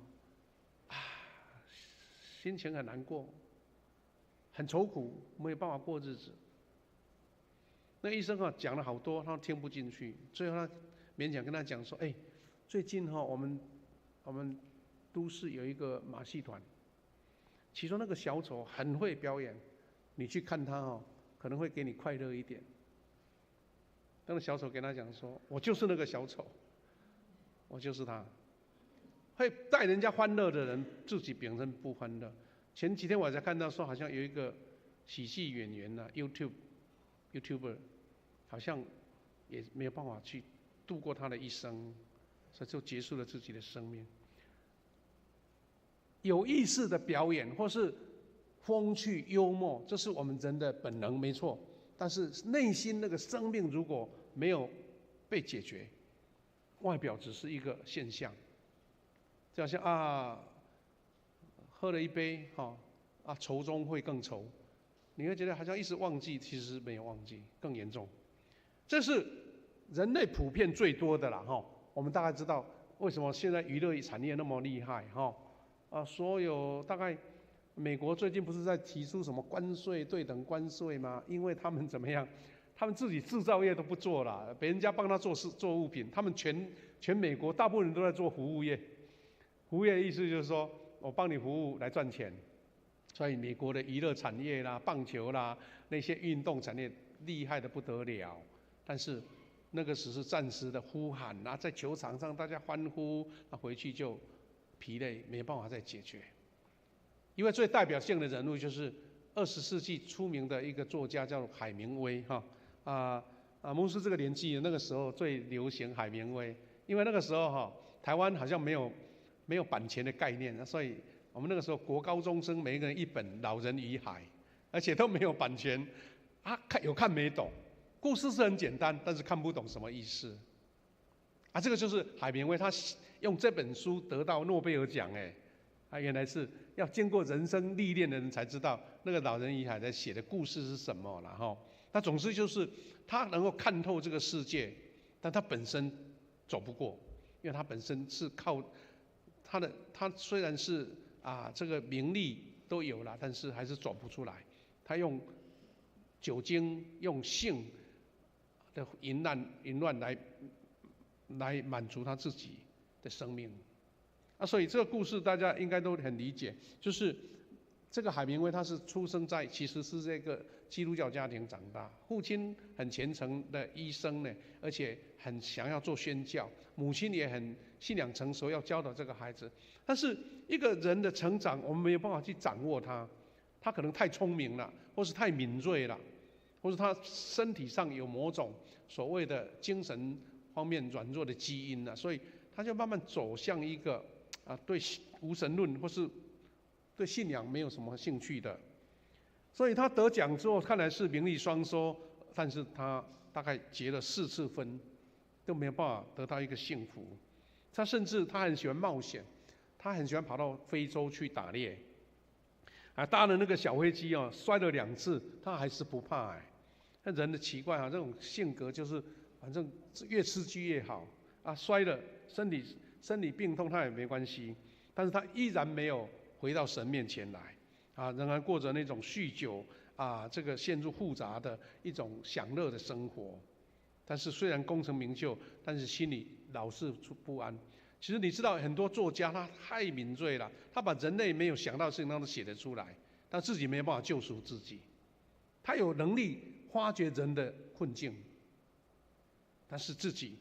[SPEAKER 2] 心情很难过，很愁苦，没有办法过日子。”那医生讲了好多，他听不进去，最后他勉强跟他讲说：“哎，最近我们都市有一个马戏团，其中那个小丑很会表演，你去看他可能会给你快乐一点。”那个小丑跟他讲说：“我就是那个小丑，我就是他。会带人家欢乐的人，自己本身不欢乐。”前几天我才看到说，好像有一个喜剧演员YouTuber 好像也没有办法去度过他的一生，所以就结束了自己的生命。有意识的表演，或是风趣幽默，这是我们人的本能，没错。但是内心那个生命如果没有被解决，外表只是一个现象。就好像喝了一杯愁中会更愁，你会觉得好像一直忘记，其实没有忘记，更严重。这是人类普遍最多的啦我们大概知道为什么现在娱乐产业那么厉害所有大概美国最近不是在提出什么关税对等关税吗？因为他们怎么样？他们自己制造业都不做了，别人家帮他做物品，他们全美国大部分人都在做服务业。服务业的意思就是说我帮你服务来赚钱。所以美国的娱乐产业啦、棒球啦那些运动产业厉害的不得了，但是那个只是暂时的呼喊在球场上大家欢呼，回去就疲累，没办法再解决。因为最代表性的人物就是20世纪出名的一个作家叫海明威牧师这个年纪那个时候最流行海明威，因为那个时候台湾好像没有版权的概念，所以我们那个时候国高中生每一个人一本《老人与海》，而且都没有版权有看没懂，故事是很简单，但是看不懂什么意思这个就是海明威，他用这本书得到诺贝尔奖他原来是要经过人生历练的人才知道那个《老人与海》在写的故事是什么了那总之就是他能够看透这个世界，但他本身走不过，因为他本身是靠他虽然是这个名利都有了，但是还是走不出来。他用酒精、用性的淫乱来满足他自己的生命所以这个故事大家应该都很理解，就是这个海明威他是出生在其实是这个基督教家庭长大，父亲很虔诚的医生呢，而且很想要做宣教，母亲也很信仰成熟，要教导这个孩子。但是一个人的成长，我们没有办法去掌握他可能太聪明了，或是太敏锐了，或是他身体上有某种所谓的精神方面软弱的基因所以他就慢慢走向一个对无神论或是对信仰没有什么兴趣的。所以他得奖之后看来是名利双收，但是他大概结了4次婚，都没有办法得到一个幸福。他甚至他很喜欢冒险，他很喜欢跑到非洲去打猎搭了那个小飞机摔了2次，他还是不怕那人的奇怪这种性格就是反正越刺激越好摔了身体病痛他也没关系，但是他依然没有回到神面前来仍然过着那种酗酒这个陷入复杂的一种享乐的生活。但是虽然功成名就，但是心里老是不安。其实你知道很多作家他太敏锐了，他把人类没有想到的事情他都写得出来，但自己没有办法救赎自己。他有能力发掘人的困境，但是自己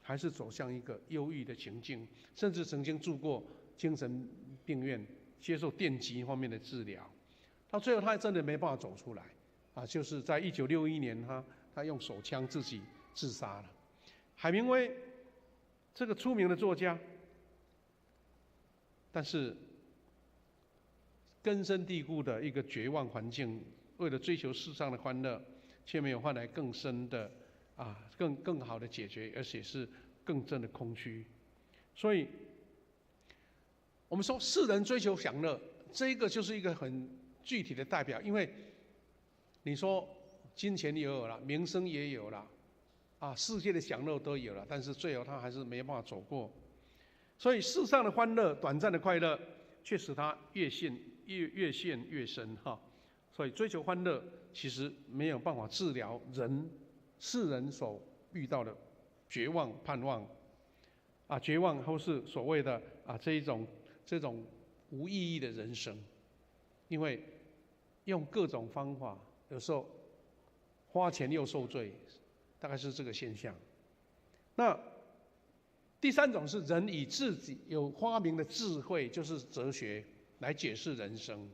[SPEAKER 2] 还是走向一个忧郁的情境，甚至曾经住过精神病院接受电击方面的治疗，到最后他真的没办法走出来就是在1961年他用手枪自己自杀了。海明威这个出名的作家，但是根深蒂固的一个绝望环境，为了追求世上的欢乐，却没有换来更深的更好的解决，而且是更深的空虚。所以我们说世人追求享乐，这个就是一个很具体的代表。因为你说金钱也有了，名声也有了世界的享乐都有了，但是最后他还是没办法走过。所以世上的欢乐、短暂的快乐，却使他越陷越深所以追求欢乐其实没有办法治疗世人所遇到的绝望、盼望绝望，或是所谓的这种无意义的人生。因为用各种方法，有时候花钱又受罪，大概是这个现象。那第3种是人以自己有发明的智慧，就是哲学来解释人生，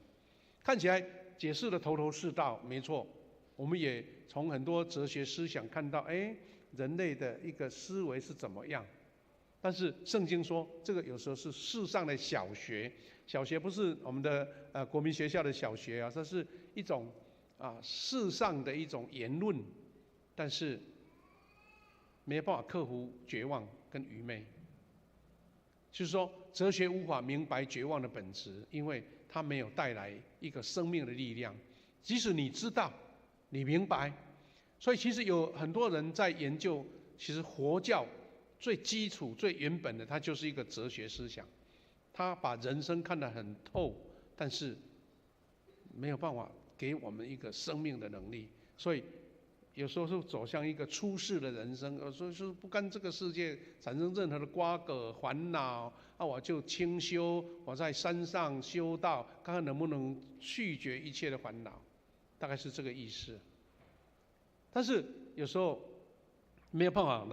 [SPEAKER 2] 看起来解释的头头是道，没错。我们也从很多哲学思想看到人类的一个思维是怎么样但是圣经说，这个有时候是世上的小学，小学不是我们的国民学校的小学啊，这是一种世上的一种言论，但是没有办法克服绝望跟愚昧。就是说，哲学无法明白绝望的本质，因为它没有带来一个生命的力量。即使你知道，你明白，所以其实有很多人在研究，其实佛教最基础、最原本的，它就是一个哲学思想，它把人生看得很透，但是没有办法给我们一个生命的能力，所以有时候是走向一个出世的人生，有时候是不跟这个世界产生任何的瓜葛烦恼，我就清修，我在山上修道，看看能不能去绝一切的烦恼，大概是这个意思。但是有时候没有办法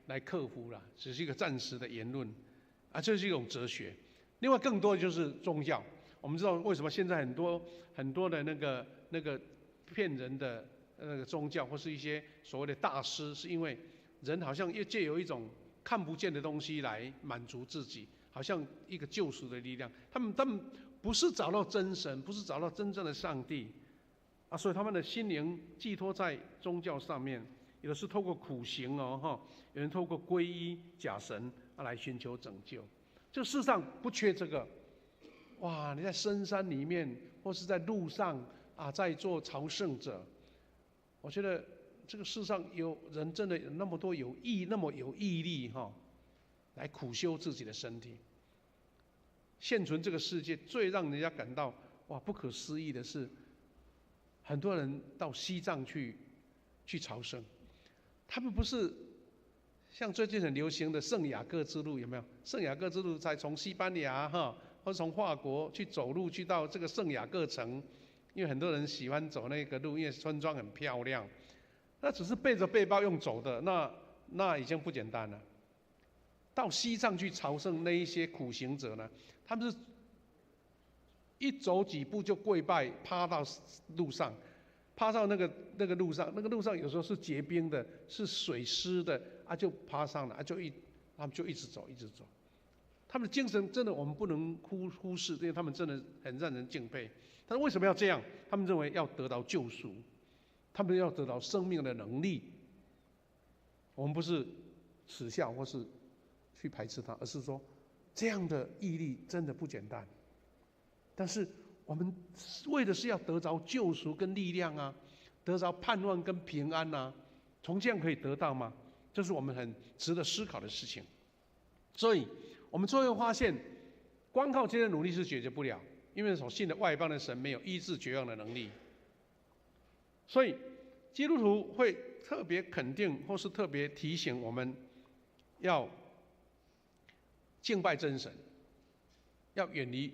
[SPEAKER 2] 来克服了，只是一个暂时的言论这是一种哲学。另外更多的就是宗教，我们知道为什么现在很多的那个骗人的那个宗教或是一些所谓的大师，是因为人好像又借由一种看不见的东西来满足自己，好像一个救赎的力量。他们不是找到真神，不是找到真正的上帝所以他们的心灵寄托在宗教上面，有的是透过苦行有人透过皈依假神来寻求拯救。这世上不缺这个。哇，你在深山里面，或是在路上在做朝圣者，我觉得这个世上有人真的有那么多那么有毅力来苦修自己的身体。现存这个世界最让人家感到不可思议的是，很多人到西藏去朝圣，他们不是像最近很流行的圣雅各之路，有没有？圣雅各之路才从西班牙或者从法国去走路去到这个圣雅各城，因为很多人喜欢走那个路，因为村庄很漂亮。那只是背着背包用走的，那已经不简单了。到西藏去朝圣那一些苦行者呢，他们是一走几步就跪拜，趴到路上，趴到那个路上，那个路上有时候是结冰的，是水湿的就爬上来他们就一直走一直走。他们的精神真的我们不能忽视，因为他们真的很让人敬佩。但是为什么要这样？他们认为要得到救赎，他们要得到生命的能力。我们不是耻笑或是去排斥他，而是说这样的毅力真的不简单。但是我们为的是要得着救赎跟力量得着盼望跟平安从这样可以得到吗？这是我们很值得思考的事情。所以我们最后发现，光靠这些努力是解决不了，因为所信的外邦的神没有医治绝望的能力。所以基督徒会特别肯定或是特别提醒我们，要敬拜真神，要远离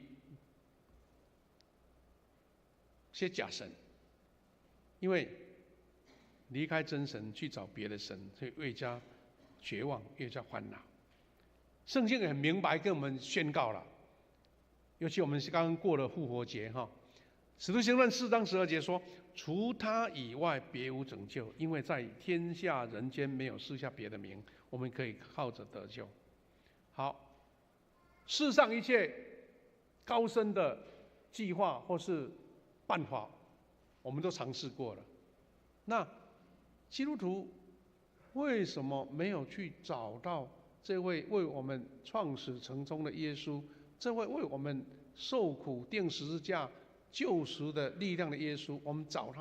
[SPEAKER 2] 些假神，因为离开真神去找别的神，会越加绝望，越加烦恼。圣经也很明白跟我们宣告了，尤其我们刚刚过了复活节使徒行传4章12节说，除他以外别无拯救，因为在天下人间没有赐下别的名，我们可以靠着得救。好，世上一切高深的计划或是办法我们都尝试过了，那基督徒为什么没有去找到这位为我们创始成终的耶稣，这位为我们受苦钉十字架救赎的力量的耶稣，我们找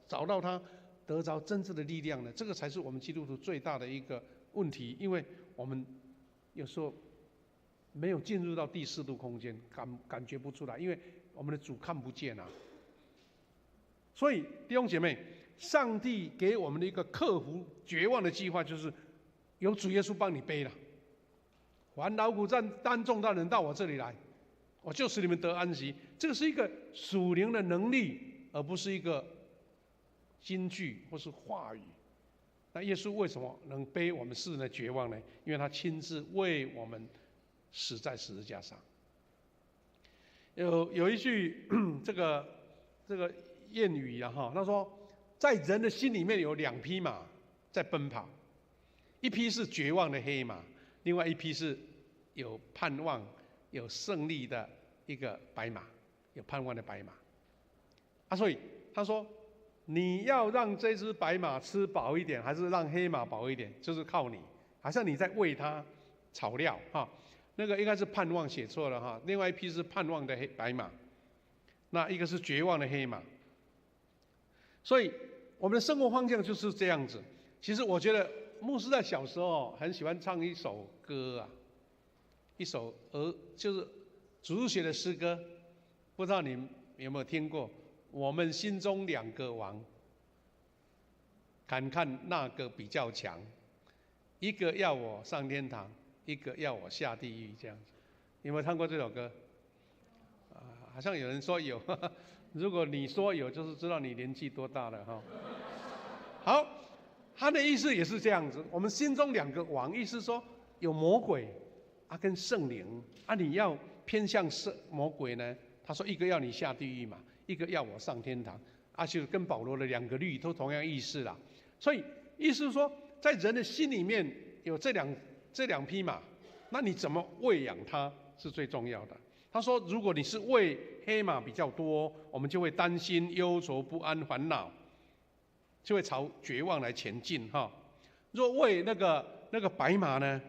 [SPEAKER 2] 到他，得着真正的力量呢？这个才是我们基督徒最大的一个问题，因为我们有时候没有进入到第4度空间，感觉不出来，因为我们的主看不见所以弟兄姐妹，上帝给我们的一个克服绝望的计划，就是有主耶稣帮你背了。凡劳苦担重担的人到我这里来，我就使你们得安息。这个是一个属灵的能力，而不是一个金句或是话语。那耶稣为什么能背我们世人的绝望呢？因为他亲自为我们死在十字架上。有一句这个谚语他说，在人的心里面有2匹马在奔跑，一匹是绝望的黑马，另外一匹是有盼望、有胜利的一个白马，有盼望的白马。所以他说，你要让这只白马吃饱一点，还是让黑马饱一点，就是靠你。好像你在喂它草料哈，那个应该是盼望写错了哈，另外一匹是盼望的白马，那一个是绝望的黑马。所以我们的生活方向就是这样子。其实我觉得牧师在小时候很喜欢唱一首歌啊，一首就是主日学的诗歌，不知道你们有没有听过？我们心中两个王，看看那个比较强，一个要我上天堂，一个要我下地狱，这样子。有没有唱过这首歌？好像有人说有，如果你说有，就是知道你年纪多大了哈。好，他的意思也是这样子。我们心中两个王，意思说有魔鬼跟圣灵你要偏向魔鬼呢？他说一个要你下地狱嘛，一个要我上天堂就跟保罗的两个律都同样意思啦。所以意思是说，在人的心里面有这两匹马，那你怎么喂养它是最重要的。他说，如果你是喂黑马比较多，我们就会担心、忧愁、不安、烦恼，就会朝绝望来前进哈。若喂那个白马呢，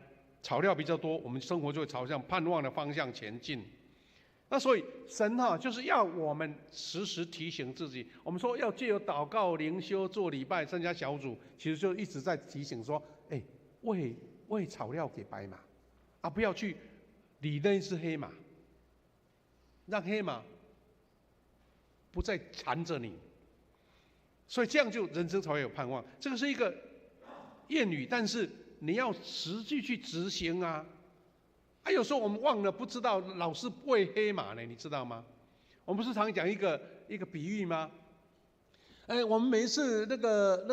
[SPEAKER 2] 草料比较多，我们生活就会朝向盼望的方向前进。那所以神就是要我们时时提醒自己。我们说要借由祷告、灵修、做礼拜、参加小组，其实就一直在提醒说，喂草料给白马不要去理那只黑马，让黑马不再缠着你。所以这样就人生才会有盼望。这个是一个谚语，但是你要实际去执行有时候我们忘了，不知道老是喂黑马呢，你知道吗？我们不是常讲一个比喻吗？我们每一次那个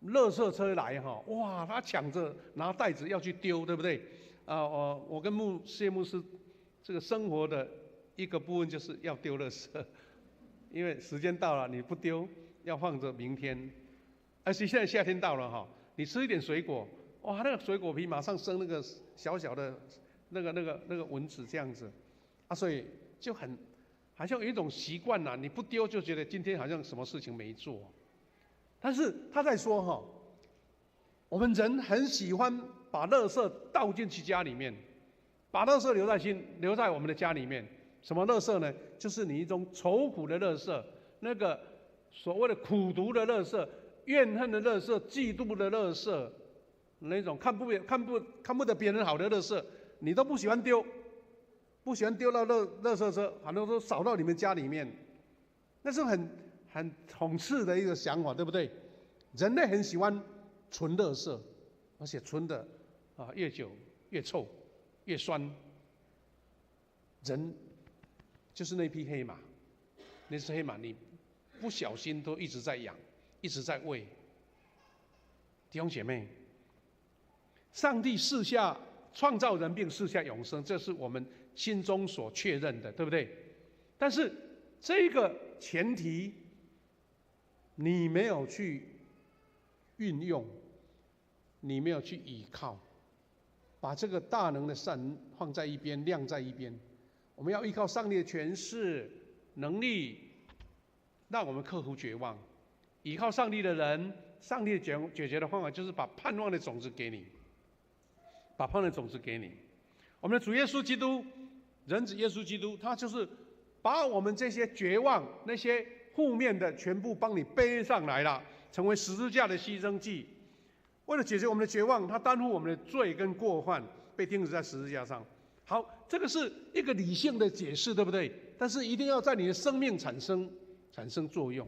[SPEAKER 2] 垃圾车来哇，他抢着拿袋子要去丢，对不对？我跟谢牧师这个生活的一个部分就是要丢垃圾，因为时间到了你不丢，要放着明天。而且现在夏天到了你吃一点水果。哇，那个水果皮马上生那个小小的那个蚊子这样子所以就好像有一种习惯你不丢就觉得今天好像什么事情没做。但是他在说我们人很喜欢把垃圾倒进去家里面，把垃圾留在我们的家里面。什么垃圾呢？就是你一种愁苦的垃圾，那个所谓的苦毒的垃圾、怨恨的垃圾、嫉妒的垃圾。那种看不得别人好的垃圾，你都不喜欢丢，不喜欢丢到垃圾车，反正都扫到你们家里面，那是很讽刺的一个想法，对不对？人类很喜欢存垃圾，而且存的越久越臭越酸。人就是那匹黑马，那只黑马你不小心都一直在养，一直在喂。弟兄姐妹，上帝赐下创造人并赐下永生，这是我们心中所确认的，对不对？但是这个前提你没有去运用，你没有去依靠，把这个大能的神放在一边，晾在一边。我们要依靠上帝的权势能力，让我们克服绝望。依靠上帝的人，上帝解决的方法就是把盼望的种子给你，把盼望的种子给你。我们的主耶稣基督，人子耶稣基督，他就是把我们这些绝望、那些负面的全部帮你背上来了，成为十字架的牺牲祭。为了解决我们的绝望，他担负我们的罪跟过犯，被钉死在十字架上。好，这个是一个理性的解释，对不对？但是一定要在你的生命产生作用。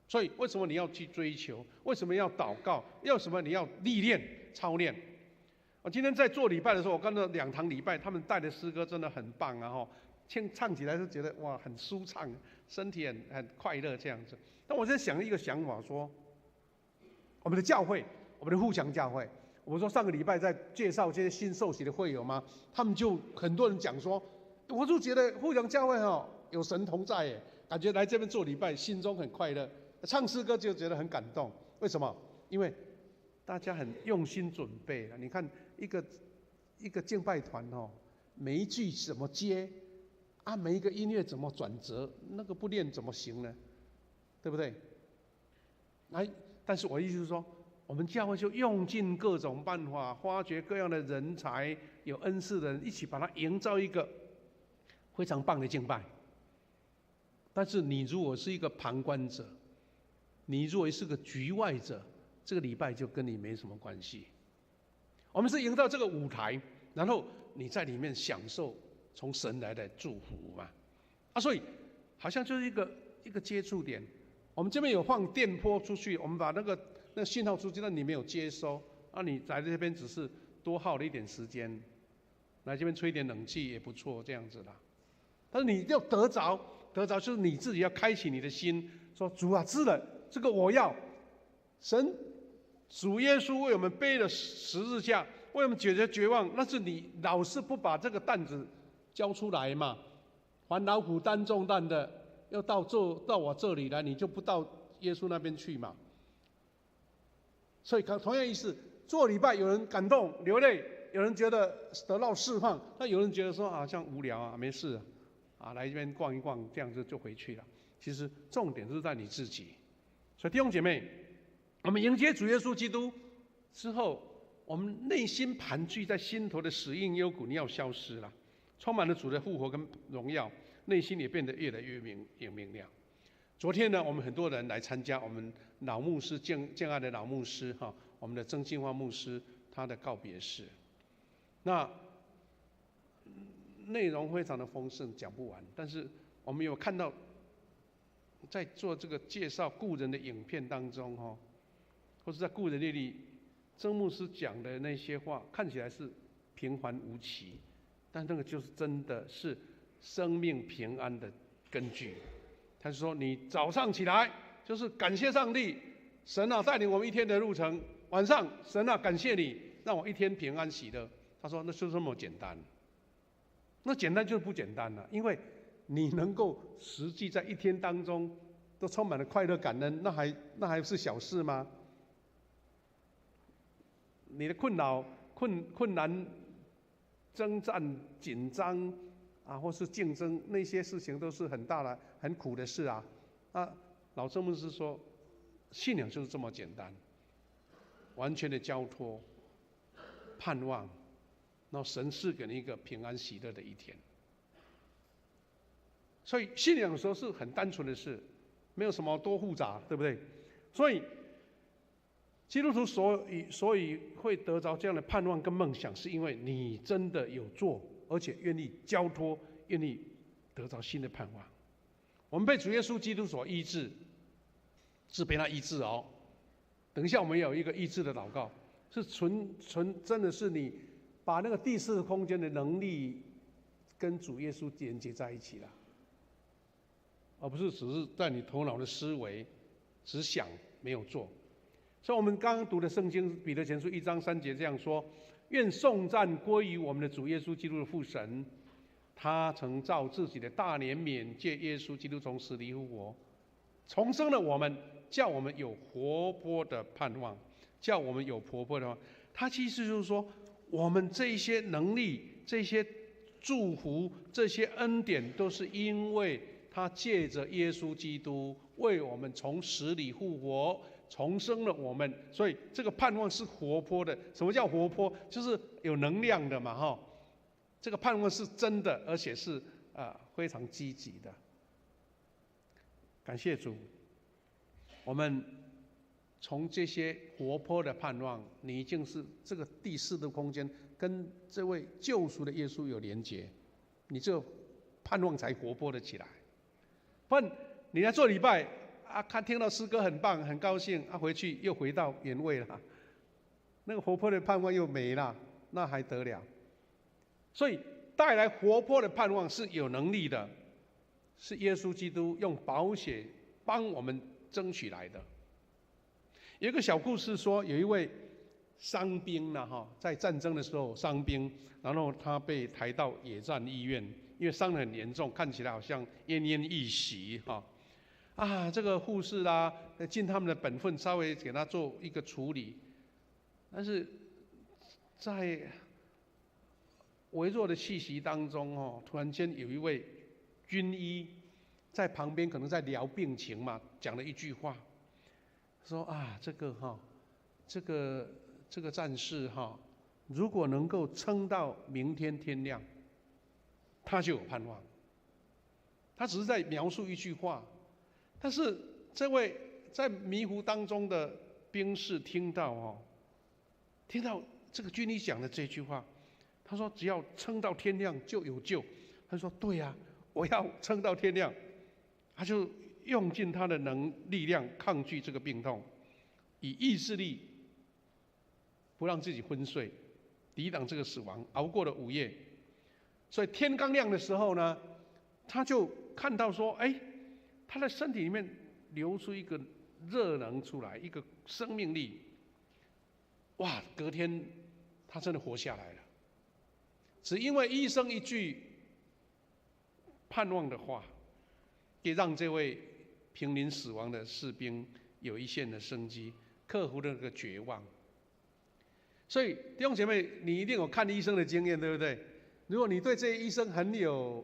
[SPEAKER 2] 所以为什么你要去追求？为什么要祷告？为什么你要历练操练？我今天在做礼拜的时候，我看到2堂礼拜，他们带的诗歌真的很棒唱起来是觉得哇很舒畅，身体很快乐这样子。但我在想一个想法说，我们的教会，我们的互强教会，我们说上个礼拜在介绍这些新受洗的会友嘛，他们就很多人讲说，我就觉得互强教会有神同在耶，感觉来这边做礼拜心中很快乐，唱诗歌就觉得很感动。为什么？因为大家很用心准备了。你看一个敬拜团每一句怎么接啊，每一个音乐怎么转折，那个不练怎么行呢？对不对？但是我意思是说，我们教会就用尽各种办法，发掘各样的人才，有恩赐的人，一起把它营造一个非常棒的敬拜。但是你如果是一个旁观者，你如果是个局外者，这个礼拜就跟你没什么关系。我们是营造这个舞台，然后你在里面享受从神来的祝福嘛。所以好像就是一个接触点。我们这边有放电波出去，我们把那个信号出去，但你没有接收，你来这边只是多耗了一点时间，来这边吹点冷气也不错，这样子啦。但是你要得着就是你自己要开启你的心，说主啊，是的，这个我要。神主耶稣为我们背了十字架，为我们解决绝望，那是你老是不把这个担子交出来嘛。凡劳苦担重担的，要到我这里来，你就不到耶稣那边去嘛。所以同样意思，做礼拜有人感动流泪，有人觉得得到释放，那有人觉得说像无聊啊，没事来这边逛一逛，这样子就回去了。其实重点是在你自己。所以弟兄姐妹，我们迎接主耶稣基督之后，我们内心盘踞在心头的死荫幽谷你要消失了，充满了主的复活跟荣耀，内心也变得越来越明亮。昨天呢，我们很多人来参加我们老牧师建案的老牧师我们的曾庆华牧师他的告别式。那内容非常的丰盛，讲不完。但是我们有看到，在做这个介绍故人的影片当中或是在故人那里，曾牧师讲的那些话，看起来是平凡无奇，但那个就是真的是生命平安的根据。他说：“你早上起来就是感谢上帝，神带领我们一天的路程；晚上，神感谢你，让我一天平安喜乐。”他说：“那就这么简单。那简单就是不简单了，因为你能够实际在一天当中都充满了快乐感恩，那还是小事吗？你的困难、征战、紧张或是竞争，那些事情都是很大的、很苦的事啊。老曾牧师说，信仰就是这么简单，完全的交托、盼望。”然后神赐给你一个平安喜乐的一天。所以信仰的时候是很单纯的事，没有什么多复杂，对不对？所以基督徒所以会得着这样的盼望跟梦想，是因为你真的有做，而且愿意交托，愿意得着新的盼望。我们被主耶稣基督所医治，是被他医治等一下我们有一个医治的祷告，是真的是你把那个第四空间的能力跟主耶稣连接在一起了，而不是只是在你头脑的思维只想没有做。所以我们刚刚读的圣经彼得前书1章3节这样说：愿颂赞归于我们的主耶稣基督的父神，他曾照自己的大怜悯，借耶稣基督从死里复活，重生了我们，叫我们有活泼的盼望，叫我们有活泼的盼望。他其实就是说，我们这些能力、这些祝福、这些恩典，都是因为他借着耶稣基督为我们从死里复活，重生了我们。所以这个盼望是活泼的。什么叫活泼？就是有能量的嘛，这个盼望是真的，而且是非常积极的。感谢主，我们从这些活泼的盼望，你已经是这个第四的空间跟这位救赎的耶稣有连结，你这盼望才活泼的起来。不然你来做礼拜听到诗歌很棒很高兴回去又回到原位了，那个活泼的盼望又没了，那还得了？所以带来活泼的盼望是有能力的，是耶稣基督用宝血帮我们争取来的。有一个小故事说，有一位伤兵在战争的时候伤兵，然后他被抬到野战医院，因为伤得很严重，看起来好像奄奄一息这个护士尽他们的本分，稍微给他做一个处理。但是在微弱的气息当中突然间有一位军医在旁边，可能在聊病情嘛，讲了一句话，说啊，这个战士如果能够撑到明天天亮，他就有盼望。他只是在描述一句话，但是这位在迷糊当中的兵士听到这个军医讲的这句话，他说只要撑到天亮就有救。他说对呀，我要撑到天亮。他就用尽他的力量抗拒这个病痛，以意志力不让自己昏睡，抵挡这个死亡，熬过了午夜。所以天刚亮的时候呢，他就看到说，他的身体里面流出一个热能出来，一个生命力。哇！隔天他真的活下来了，只因为医生一句盼望的话，也让这位濒临死亡的士兵有一线的生机，克服了那个绝望。所以弟兄姐妹，你一定有看医生的经验，对不对？如果你对这些医生很有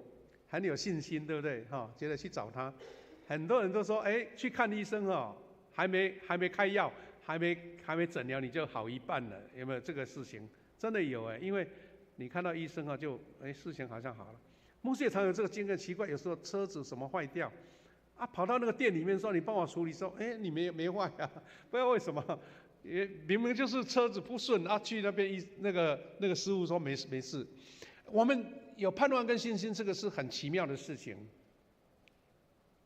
[SPEAKER 2] 信心，对不对？觉得去找他，很多人都说，去看医生还没开药，还没诊疗，你就好一半了，有没有这个事情？真的有因为你看到医生就事情好像好了。牧师也常有这个经验，奇怪，有时候车子什么坏掉，跑到那个店里面说你帮我处理，说你没坏啊，不知道为什么，明明就是车子不顺去那边那个师傅说没事。我们有盼望跟信心，这个是很奇妙的事情。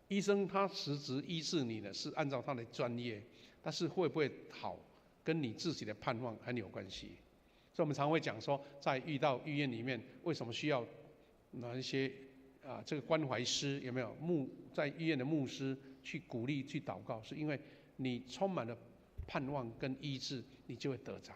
[SPEAKER 2] 医生他实质医治你的是按照他的专业，但是会不会好，跟你自己的盼望很有关系。所以我们常会讲说，在遇到医院里面，为什么需要一些这个关怀师，有没有在医院的牧师去鼓励去祷告，是因为你充满了盼望跟医治，你就会得着。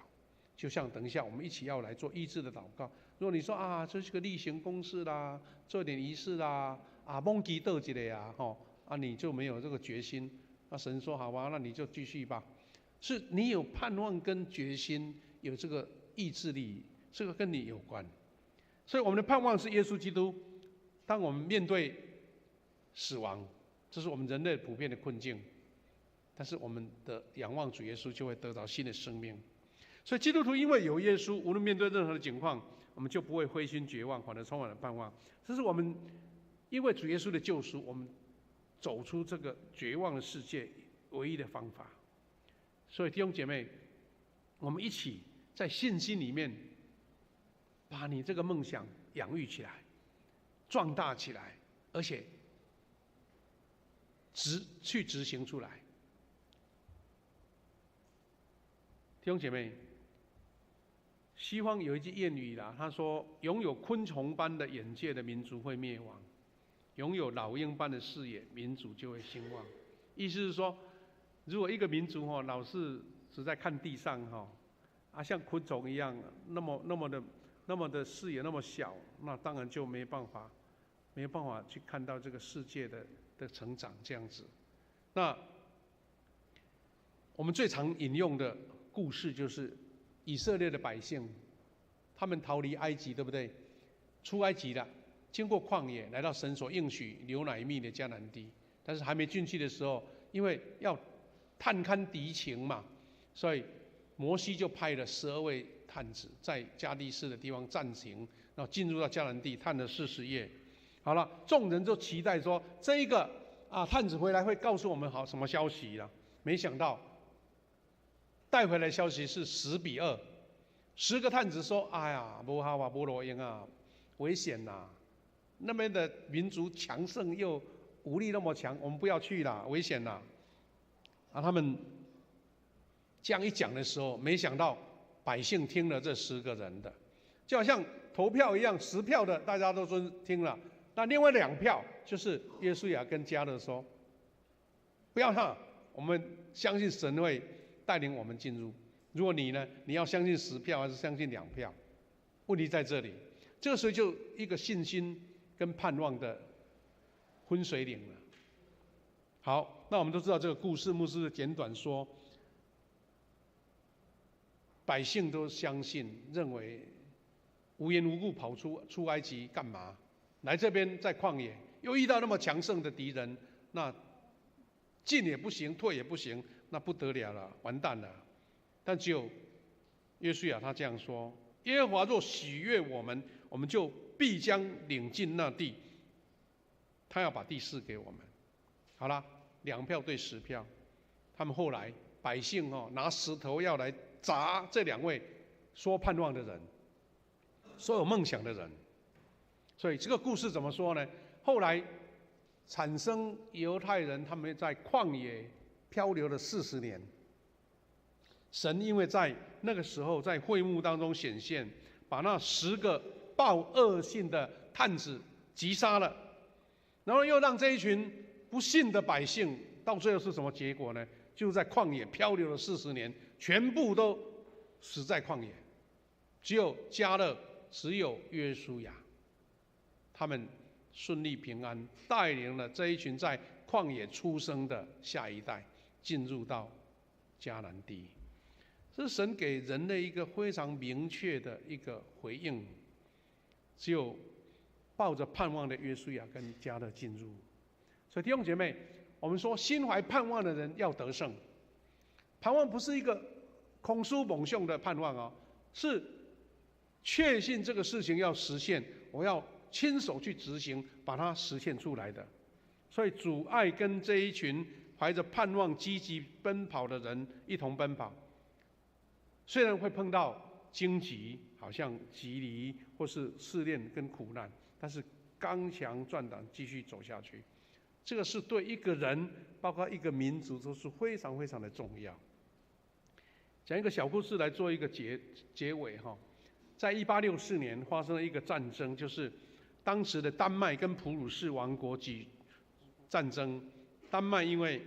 [SPEAKER 2] 就像等一下我们一起要来做医治的祷告。如果你说这是个例行公事啦，做点仪式啦，蒙基斗一个你就没有这个决心。那神说好吧，那你就继续吧。是你有盼望跟决心，有这个意志力，这个跟你有关。所以我们的盼望是耶稣基督。当我们面对死亡，这是我们人类普遍的困境，但是我们的仰望主耶稣，就会得到新的生命。所以基督徒因为有耶稣，无论面对任何的情况，我们就不会灰心绝望，反而充满了盼望。这是我们因为主耶稣的救赎，我们走出这个绝望的世界唯一的方法。所以弟兄姐妹，我们一起在信心里面，把你这个梦想养育起来，壮大起来，而且去执行出来。弟兄姐妹，西方有一句谚语啦，他说：拥有昆虫般的眼界的民族会灭亡，拥有老鹰般的视野，民族就会兴旺。意思是说，如果一个民族老是只在看地上像昆虫一样，那么的视野那么小，那当然就没有办法去看到这个世界的成长这样子。那我们最常引用的故事就是以色列的百姓，他们逃离埃及，对不对？出埃及了，经过旷野，来到神所应许流奶蜜的迦南地。但是还没进去的时候，因为要探勘敌情嘛，所以摩西就派了12位探子在加低斯的地方暂行，然后进入到迦南地，探了40夜。好了，众人就期待说，这一个探子回来会告诉我们什么消息了。没想到带回来的消息是10比2，10个探子说：“哎呀，不好啊，不罗英啊，危险呐！那边的民族强盛又武力那么强，我们不要去啦，危险啦！”他们这样一讲的时候，没想到百姓听了这10个人的，就好像投票一样，10票的大家都听了，那另外2票就是约书亚跟迦勒说：“不要怕，我们相信神会带领我们进入。如果你呢，你要相信10票还是相信2票？问题在这里。这个时候就一个信心跟盼望的分水岭了。好，那我们都知道这个故事，牧师简短说，百姓都相信，认为无缘无故跑出埃及干嘛？来这边在旷野又遇到那么强盛的敌人，那进也不行，退也不行，那不得了了，完蛋了。但只有约书亚他这样说：耶和华若喜悦我们，我们就必将领进那地。他要把地赐给我们。好了，2票对10票。他们后来百姓拿石头要来砸这2位说盼望的人，说有梦想的人。所以这个故事怎么说呢？后来产生犹太人他们在旷野漂流了40年。神因为在那个时候在会幕当中显现，把那10个报恶信的探子击杀了，然后又让这一群不信的百姓到最后是什么结果呢？就在旷野漂流了40年，全部都死在旷野，只有迦勒，只有约书亚，他们顺利平安，带领了这一群在旷野出生的下一代进入到迦南地。这是神给人类一个非常明确的一个回应，只有抱着盼望的约书亚跟迦勒进入。所以弟兄姐妹，我们说心怀盼望的人要得胜。盼望不是一个空思猛想的盼望是确信这个事情要实现，我要亲手去执行，把它实现出来的。所以主爱跟这一群怀着盼望积极奔跑的人一同奔跑。虽然会碰到荆棘，好像蒺藜或是试炼跟苦难，但是刚强壮胆继续走下去。这个是对一个人，包括一个民族都是非常非常的重要。讲一个小故事来做一个结尾在1864年发生了一个战争，就是当时的丹麦跟普鲁士王国起战争。丹麦因为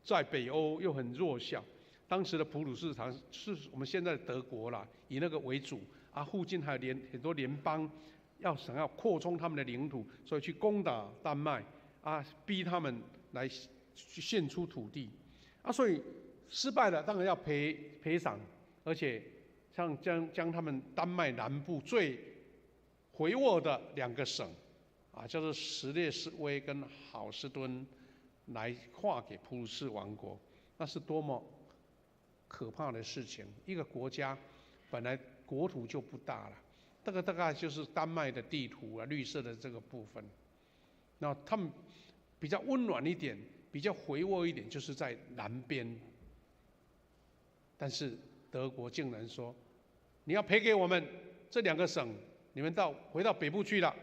[SPEAKER 2] 在北欧又很弱小，当时的普鲁士是我们现在的德国啦，以那个为主附近还有很多联邦想要扩充他们的领土，所以去攻打丹麦逼他们来献出土地所以失败了，当然要赔偿，而且像将他们丹麦南部最肥沃的2个省叫做什列斯威跟好斯敦来划给普鲁士王国。那是多么可怕的事情！一个国家本来国土就不大了，这个大概就是丹麦的地图绿色的这个部分。那他们比较温暖一点，比较肥沃一点，就是在南边。但是德国竟然说，你要赔给我们这2个省，你们回到北部去了。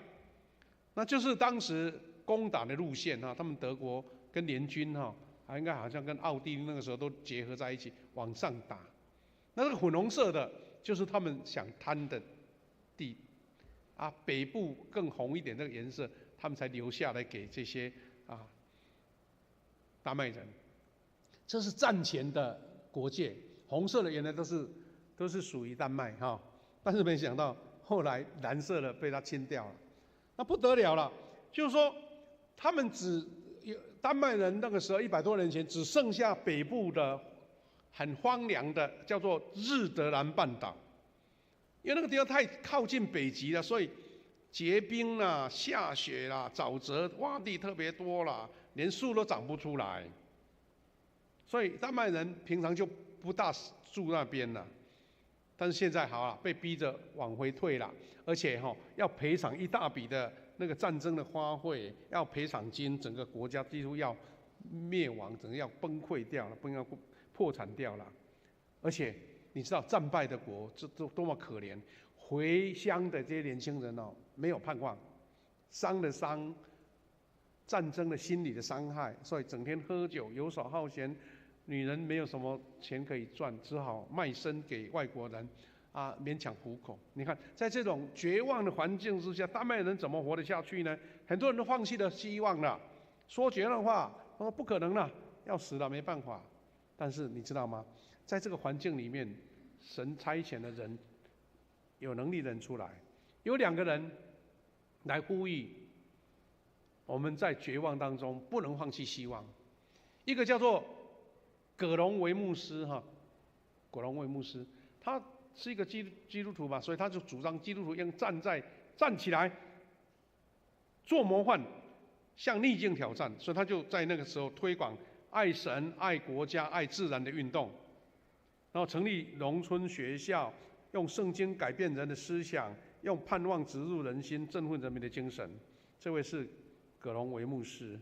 [SPEAKER 2] 那就是当时攻打的路线他们德国跟联军应该好像跟奥地利那个时候都结合在一起往上打。那个粉红色的就是他们想贪的地北部更红一点这个颜色，他们才留下来给这些丹麦人。这是战前的国界，红色的原来都是属于丹麦但是没想到后来蓝色的被他清掉了。那不得了了，就是说他们丹麦人那个时候100多年前只剩下北部的很荒凉的叫做日德兰半岛，因为那个地方太靠近北极了，所以结冰啦、下雪啦、沼泽洼地特别多啦，连树都长不出来。所以丹麦人平常就不大住那边了。但是现在好了，被逼着往回退了，而且要赔偿一大笔的那个战争的花费，要赔偿金，整个国家几乎要灭亡，整个要崩溃掉了，要破产掉了。而且你知道战败的国这多么可怜，回乡的这些年轻人没有盼望，伤的伤，战争的心理的伤害，所以整天喝酒，游手好闲。女人没有什么钱可以赚，只好卖身给外国人勉强糊口。你看，在这种绝望的环境之下，丹麦人怎么活得下去呢？很多人都放弃了希望了，说绝望的话，说不可能了，要死了，没办法。但是你知道吗？在这个环境里面，神差遣的人，有能力的人出来，有2个人来呼吁我们在绝望当中不能放弃希望。一个叫做葛隆维牧师葛隆维牧师，他是一个基督徒嘛，所以他就主张基督徒应站起来做模范，向逆境挑战，所以他就在那个时候推广爱神、爱国家、爱自然的运动，然后成立农村学校，用圣经改变人的思想，用盼望植入人心，振奋人民的精神。这位是葛龙维牧师。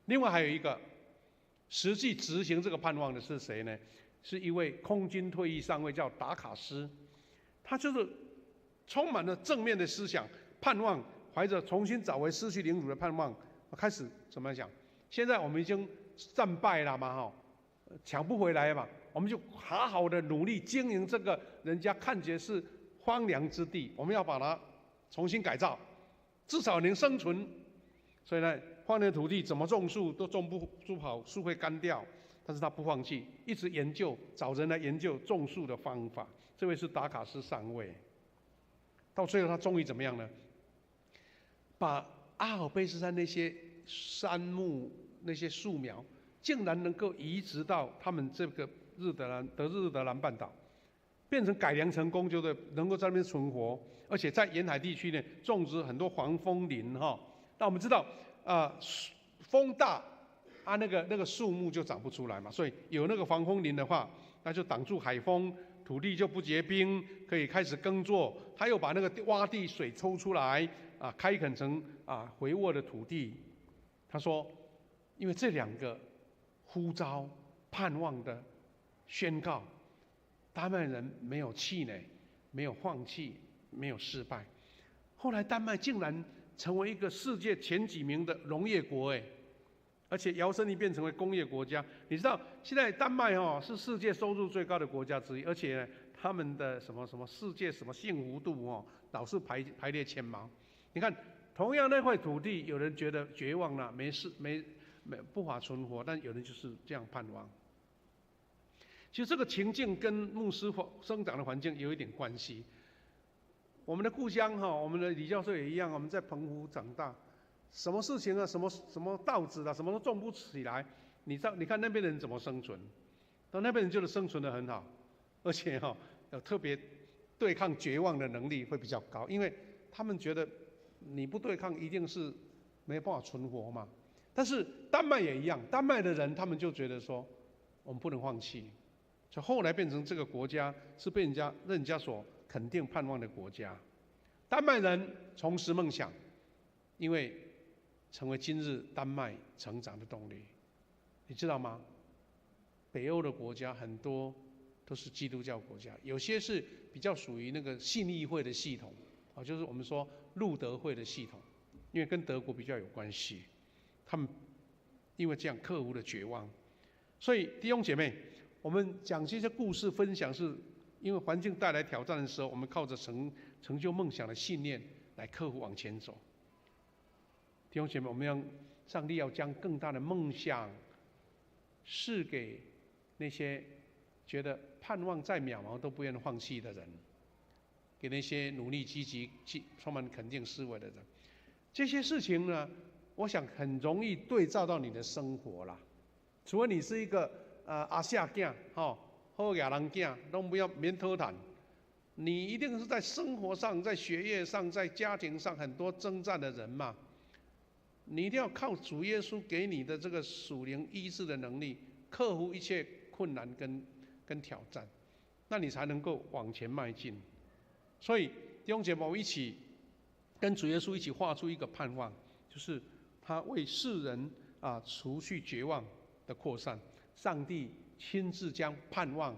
[SPEAKER 2] 另外还有一个实际执行这个盼望的是谁呢？是一位空军退役上尉，叫达卡斯。他就是充满了正面的思想，盼望，怀着重新找回失去领土的盼望，开始怎么讲？现在我们已经战败了嘛，抢不回来嘛，我们就好好的努力经营这个人家看起来是荒凉之地，我们要把它重新改造，至少能生存。所以呢，荒凉土地怎么种树都种不好，树会干掉。但是他不放弃，一直研究，找人来研究种树的方法。这位是达卡斯上尉。到最后他终于怎么样呢？把阿尔卑斯山那些杉木、那些树苗，竟然能够移植到他们这个德日德兰半岛，变成改良成功，就是能够在那边存活，而且在沿海地区呢种植很多黄枫林哈。那我们知道风大那个树木就长不出来嘛，所以有那个黄枫林的话，那就挡住海风，土地就不结冰，可以开始耕作。他又把那个洼地水抽出来开垦成肥沃的土地。他说，因为这两个呼召盼望的宣告，丹麦人没有气馁，没有放弃，没有失败。后来丹麦竟然成为一个世界前几名的农业国，而且摇身一变成为工业国家。你知道现在丹麦是世界收入最高的国家之一，而且呢，他们的什么世界什么幸福度老是排列前茅。你看，同样那块土地，有人觉得绝望了，没不法存活，但有人就是这样盼望。其实这个情境跟牧师生长的环境有一点关系。我们的故乡我们的李教授也一样，我们在澎湖长大。什么事情什么稻子什么都种不起来，你看那边的人怎么生存？那边人就是生存得很好，而且有特别对抗绝望的能力会比较高，因为他们觉得你不对抗一定是没办法存活嘛。但是丹麦也一样，丹麦的人他们就觉得说，我们不能放弃，所以后来变成这个国家是被人家所肯定盼望的国家。丹麦人重拾梦想，因为成为今日丹麦成长的动力。你知道吗？北欧的国家很多都是基督教国家，有些是比较属于那个信义会的系统，就是我们说路德会的系统，因为跟德国比较有关系。他们因为这样克服了绝望，所以弟兄姐妹，我们讲这些故事分享，是因为环境带来挑战的时候，我们靠着成就梦想的信念来克服往前走。弟兄姐妹，我们上帝要将更大的梦想赐给那些觉得盼望再渺茫都不愿放弃的人，给那些努力积极充满肯定思维的人。这些事情呢，我想很容易对照到你的生活啦。除非你是一个阿夏囝好亚人囝，都不要免讨谈。你一定是在生活上、在学业上、在家庭上很多征战的人嘛。你一定要靠主耶稣给你的这个属灵医治的能力，克服一切困难跟挑战，那你才能够往前迈进。所以弟兄姐妹，我们一起跟主耶稣一起画出一个盼望，就是他为世人除去绝望的扩散，上帝亲自将盼望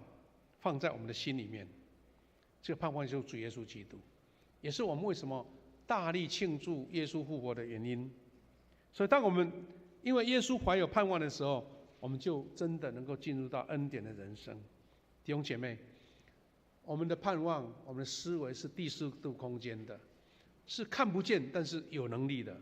[SPEAKER 2] 放在我们的心里面。这个盼望就是主耶稣基督，也是我们为什么大力庆祝耶稣复活的原因。所以当我们因为耶稣怀有盼望的时候，我们就真的能够进入到恩典的人生。弟兄姐妹，我们的盼望，我们的思维是第四度空间的，是看不见但是有能力的。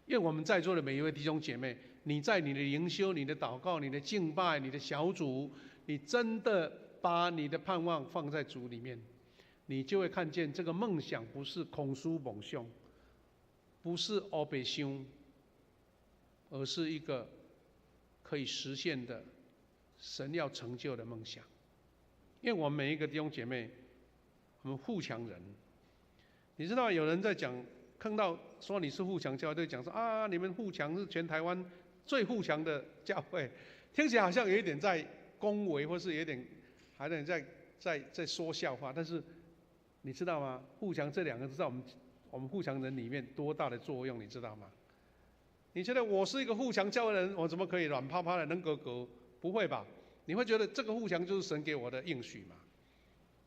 [SPEAKER 2] 愿我们在座的每一位弟兄姐妹，你在你的灵修、你的祷告、你的敬拜、你的小组，你真的把你的盼望放在主里面，你就会看见这个梦想不是空思梦想，不是黑白想，而是一个可以实现的神要成就的梦想。因为我们每一个弟兄姐妹，我们富强人。你知道有人在讲，看到说你是富强教会，就讲说啊，你们富强是全台湾最富强的教会，听起来好像有一点在恭维，或是有点还有点在说笑话。但是你知道吗？富强这两个字在我们富强人里面多大的作用，你知道吗？你觉得我是一个富强教会的人，我怎么可以软趴趴的能格格？不会吧？你会觉得这个富强就是神给我的应许嘛？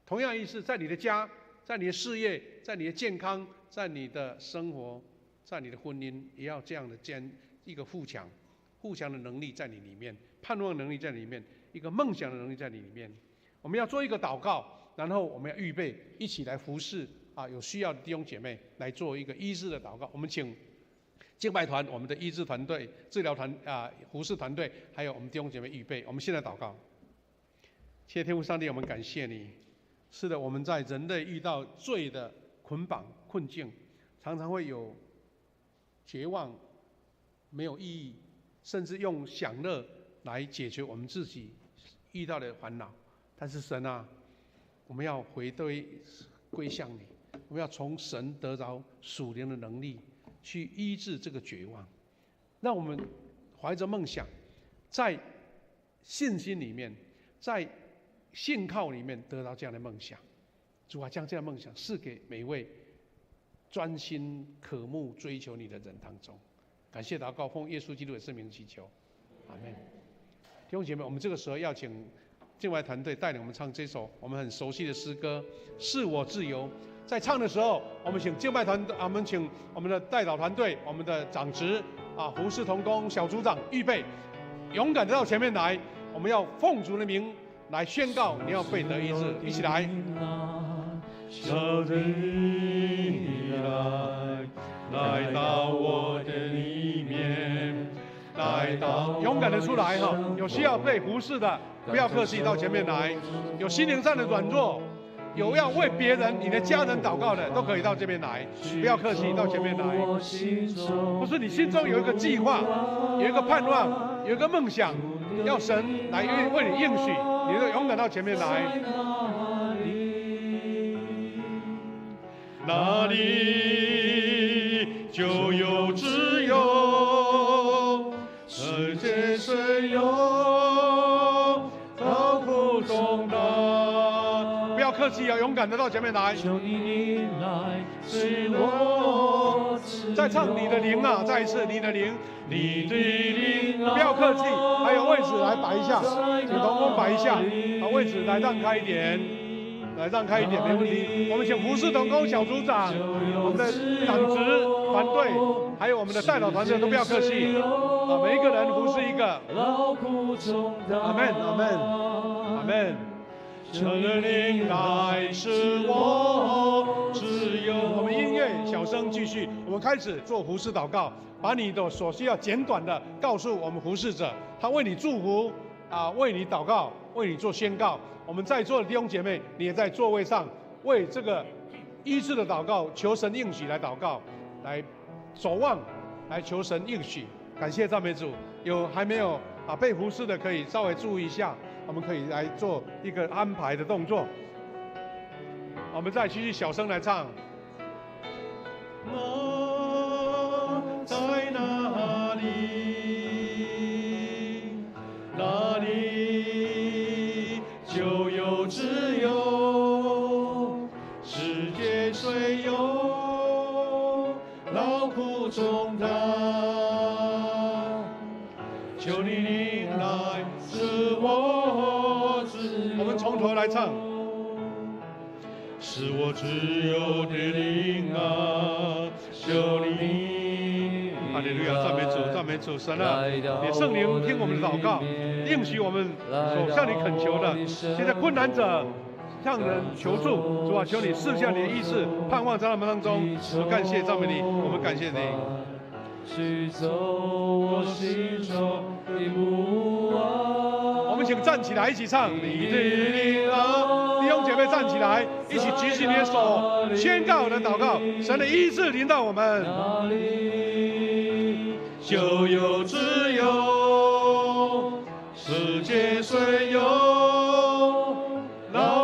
[SPEAKER 2] 同样意思，在你的家，在你的事业，在你的健康，在你的生活，在你的婚姻，也要这样的一个富强的能力在你里面，盼望能力在里面，一个梦想的能力在你里面。我们要做一个祷告，然后我们要预备一起来服侍有需要的弟兄姐妹来做一个医治的祷告。我们请敬拜团、我们的医治团队、治疗团服侍团队，还有我们弟兄姐妹预备。我们现在祷告。谢谢天父上帝，我们感谢你。是的，我们在人类遇到罪的捆绑困境，常常会有绝望、没有意义，甚至用享乐来解决我们自己遇到的烦恼。但是神啊，我们要归向你，我们要从神得着属灵的能力，去医治这个绝望。让我们怀着梦想，在信心里面，在信靠里面得到这样的梦想。主啊，将这样的梦想赐给每一位专心渴慕追求你的人当中。感谢祷告，奉耶稣基督的圣名祈求，阿们。弟兄姐妹，我们这个时候要请敬拜团队带领我们唱这首我们很熟悉的诗歌《是我自由》。在唱的时候，我们请敬拜团，我们请我们的代祷团队、我们的长职服侍同工、小组长预备，勇敢的到前面来。我们要奉主的名来宣告，你要被得医治。一起来。
[SPEAKER 3] 求你来到我的里面，来到
[SPEAKER 2] 勇敢的出来哈！有需要被服侍的，不要客气，到前面来。有心灵上的软弱，有要为别人、你的家人祷告的，都可以到这边来，不要客气，到前面来。不是你心中有一个计划，有一个盼望，有一个梦想，要神来为你应许，你就勇敢到前面来。
[SPEAKER 3] 哪里就有自由，世界虽有劳苦重担。
[SPEAKER 2] 不要客气，要勇敢的到前面来。
[SPEAKER 3] 求你来使我
[SPEAKER 2] 再唱你的灵啊，再一次你的灵，
[SPEAKER 3] 你的灵啊，
[SPEAKER 2] 不要客气，还有位置来摆一下，请同工摆一下，把位置来让开一点。来让开一点，没问题。我们请服侍同工小组长、我们的长职团队，还有我们的代祷团队都不要客气每一个人服侍一个。阿门，阿门，阿门。
[SPEAKER 3] 求灵来使我自由。
[SPEAKER 2] 我们音乐小声继续，我们开始做服侍祷告，把你的所需要简短的告诉我们服侍者，他为你祝福为你祷告，为你做宣告。我们在座的弟兄姐妹，你也在座位上为这个医治的祷告，求神应许来祷告，来守望，来求神应许。感谢赞美主。有还没有被服侍的，可以稍微注意一下，我们可以来做一个安排的动作。我们再继续小声来唱。
[SPEAKER 3] 在哪里？哪里就有自由？世界虽有劳苦重担，求你灵来使我自由。
[SPEAKER 2] 我们从头来唱。
[SPEAKER 3] 使我自由的灵啊，求你。
[SPEAKER 2] 哈利路亚，赞美主，赞美主，神啊，你圣灵听我们的祷告，应许我们所向你恳求的。现在困难者向人求助，主啊，求你赐下你的医治，盼望在他们当中。我感谢赞美你，我们感谢你。
[SPEAKER 3] 去走我心中的路啊！
[SPEAKER 2] 我们请站起来一起唱。你的灵啊，弟兄姐妹站起来，一起举起你的手，宣告我的祷告，神的医治临到我们。
[SPEAKER 3] 哪里就有自由，世界虽有劳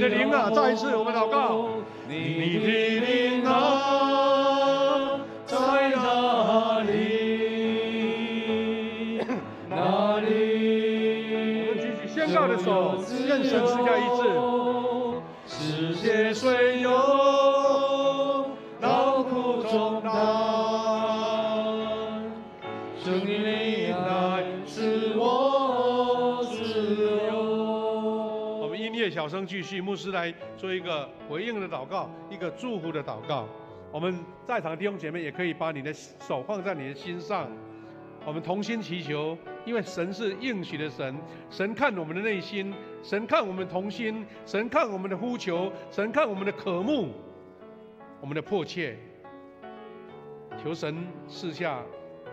[SPEAKER 2] 的灵啊，再一次我们祷告，
[SPEAKER 3] 你的灵啊，在哪里？哪里？
[SPEAKER 2] 我们举起宣告的手，愿神赐下医治。
[SPEAKER 3] 世界虽有劳苦重担，圣灵来使我自由。
[SPEAKER 2] 我们音乐小声继续，牧师来做一个回应的祷告，一个祝福的祷告。我们在场的弟兄姐妹也可以把你的手放在你的心上，我们同心祈求，因为神是应许的神，神看我们的内心，神看我们同心，神看我们的呼求，神看我们的渴慕，我们的迫切，求神赐下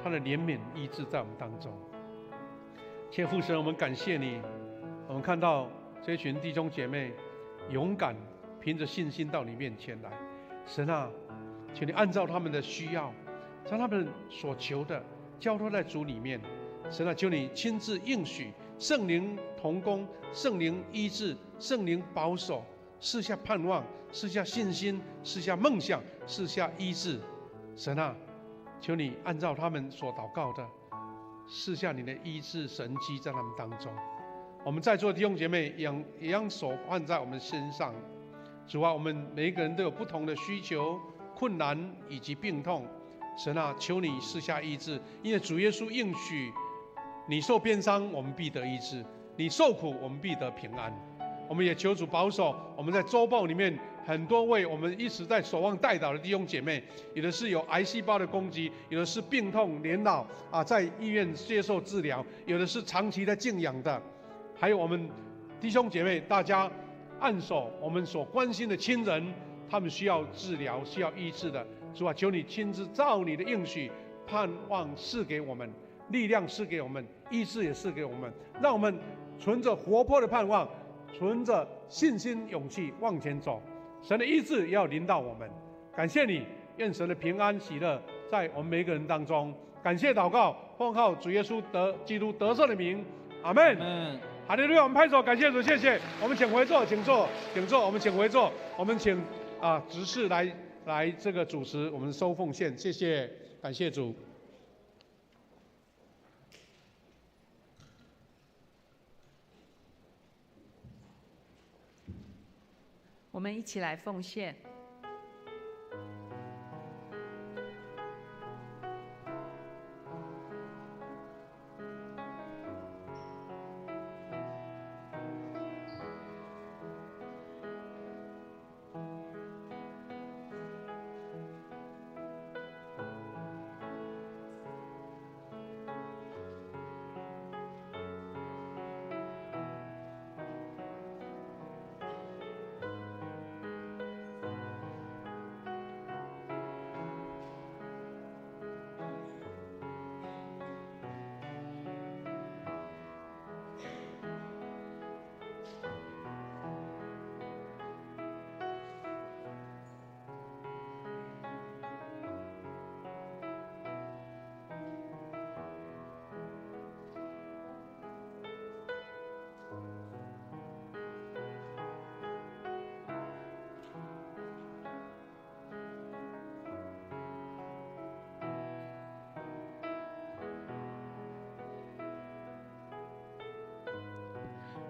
[SPEAKER 2] 他的怜悯医治在我们当中。天父神，我们感谢你，我们看到这群弟兄姐妹勇敢凭着信心到你面前来，神啊，请你按照他们的需要，将他们所求的交托在主里面。神啊，求你亲自应许，圣灵同工，圣灵医治，圣灵保守，赐下盼望，赐下信心，赐下梦想，赐下医治。神啊，求你按照他们所祷告的，赐下你的医治神迹在他们当中。我们在座的弟兄姐妹也让手放在我们身上。主啊，我们每一个人都有不同的需求、困难以及病痛。神啊，求你赐下医治，因为主耶稣应许，你受鞭伤，我们必得医治；你受苦，我们必得平安。我们也求主保守我们在周报里面很多位我们一直在守望代祷的弟兄姐妹，有的是有癌细胞的攻击，有的是病痛年老在医院接受治疗，有的是长期的静养的，还有我们弟兄姐妹，大家按手我们所关心的亲人，他们需要治疗、需要医治的。主啊，求你亲自照你的应许，盼望赐给我们，力量赐给我们，医治也赐给我们，让我们存着活泼的盼望，存着信心勇气往前走。神的医治也要临到我们。感谢你，愿神的平安喜乐在我们每一个人当中。感谢祷告，奉靠主耶稣基督得胜的名，阿们。哈利路亚！我们拍手感谢主，谢谢。我们请回座，请坐，请坐。我们请回座，我们请执事来这个主持我们收奉献，谢谢，感谢主。
[SPEAKER 4] 我们一起来奉献。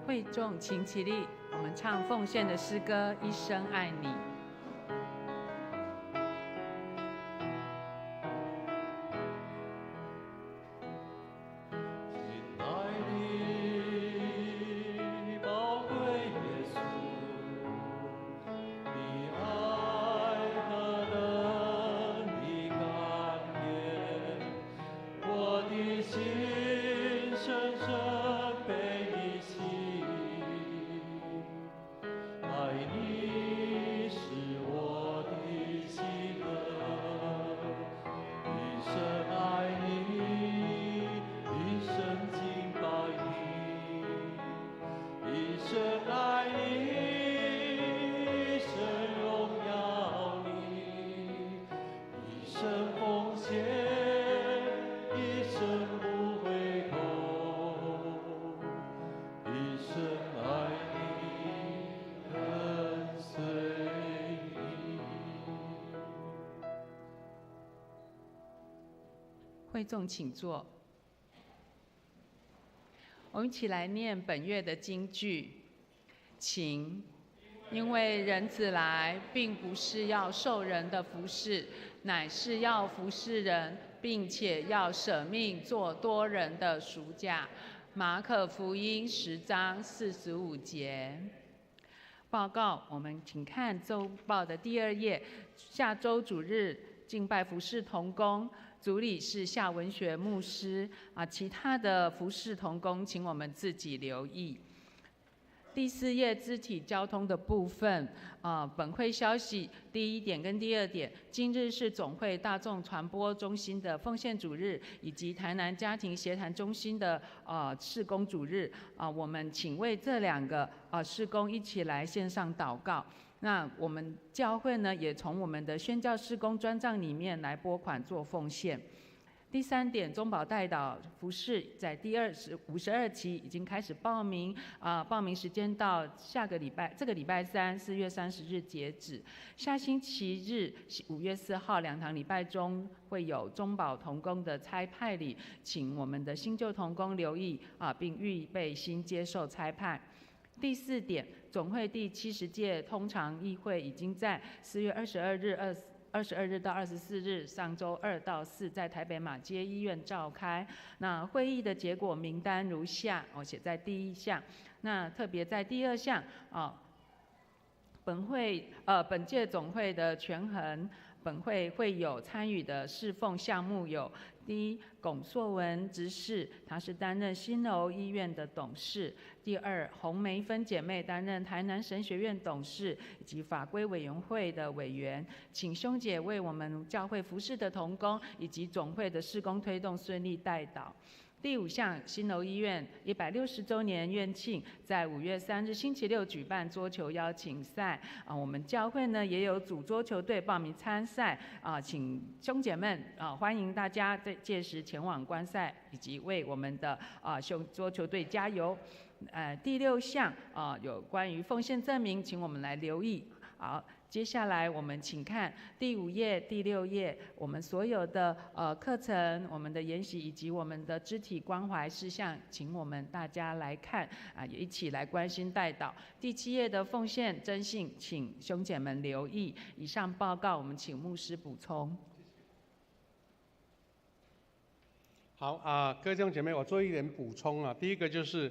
[SPEAKER 4] 会众请起立，我们唱奉献的诗歌《一生爱你》。
[SPEAKER 3] 一生爱你。
[SPEAKER 4] 会众请坐。我们一起来念本月的金句，请。因为人子来，并不是要受人的服事，乃是要服事人，并且要舍命做多人的赎价。马可福音10章45节。报告，我们请看周报的第2页。下周主日敬拜服事同工，主理是夏文学牧师其他的服事同工，请我们自己留意。第4页肢体交通的部分，本会消息第1点跟第2点，今日是总会大众传播中心的奉献主日，以及台南家庭协谈中心的事工主日，我们请为这2个事工一起来线上祷告。那我们教会呢，也从我们的宣教事工专账里面来拨款做奉献。第3点，中保代祷服事在第52期已经开始报名，报名时间到这个礼拜3 4月30日截止。下星期日5月4号2堂礼拜中会有中保同工的差派礼，请我们的新旧同工留意并预备心接受差派。第4点，总会第70届通常议会已经在4月22日到24日上周2到4在台北马偕医院召开。那会议的结果名单如下，我写在第1项。那特别在第2项本届总会的权衡，本会会有参与的侍奉项目有：第1，龚硕文执事，他是担任新楼医院的董事；第2，洪梅芬姐妹担任台南神学院董事以及法规委员会的委员。请兄姐为我们教会服事的同工以及总会的事工推动顺利代祷。第5项，新楼医院160周年院庆在5月3日星期六举办桌球邀请赛，我们教会呢也有组桌球队报名参赛，请兄姐们欢迎大家在届时前往观赛，以及为我们的桌球队加油。第6项有关于奉献证明，请我们来留意。好，接下来我们请看第5页、第6页，我们所有的课程、我们的研习以及我们的肢体关怀事项，请我们大家来看也一起来关心代祷。第7页的奉献征信，请兄姐们留意。以上报告，我们请牧师补充。
[SPEAKER 2] 好各位弟兄姐妹，我做一点补充第一个就是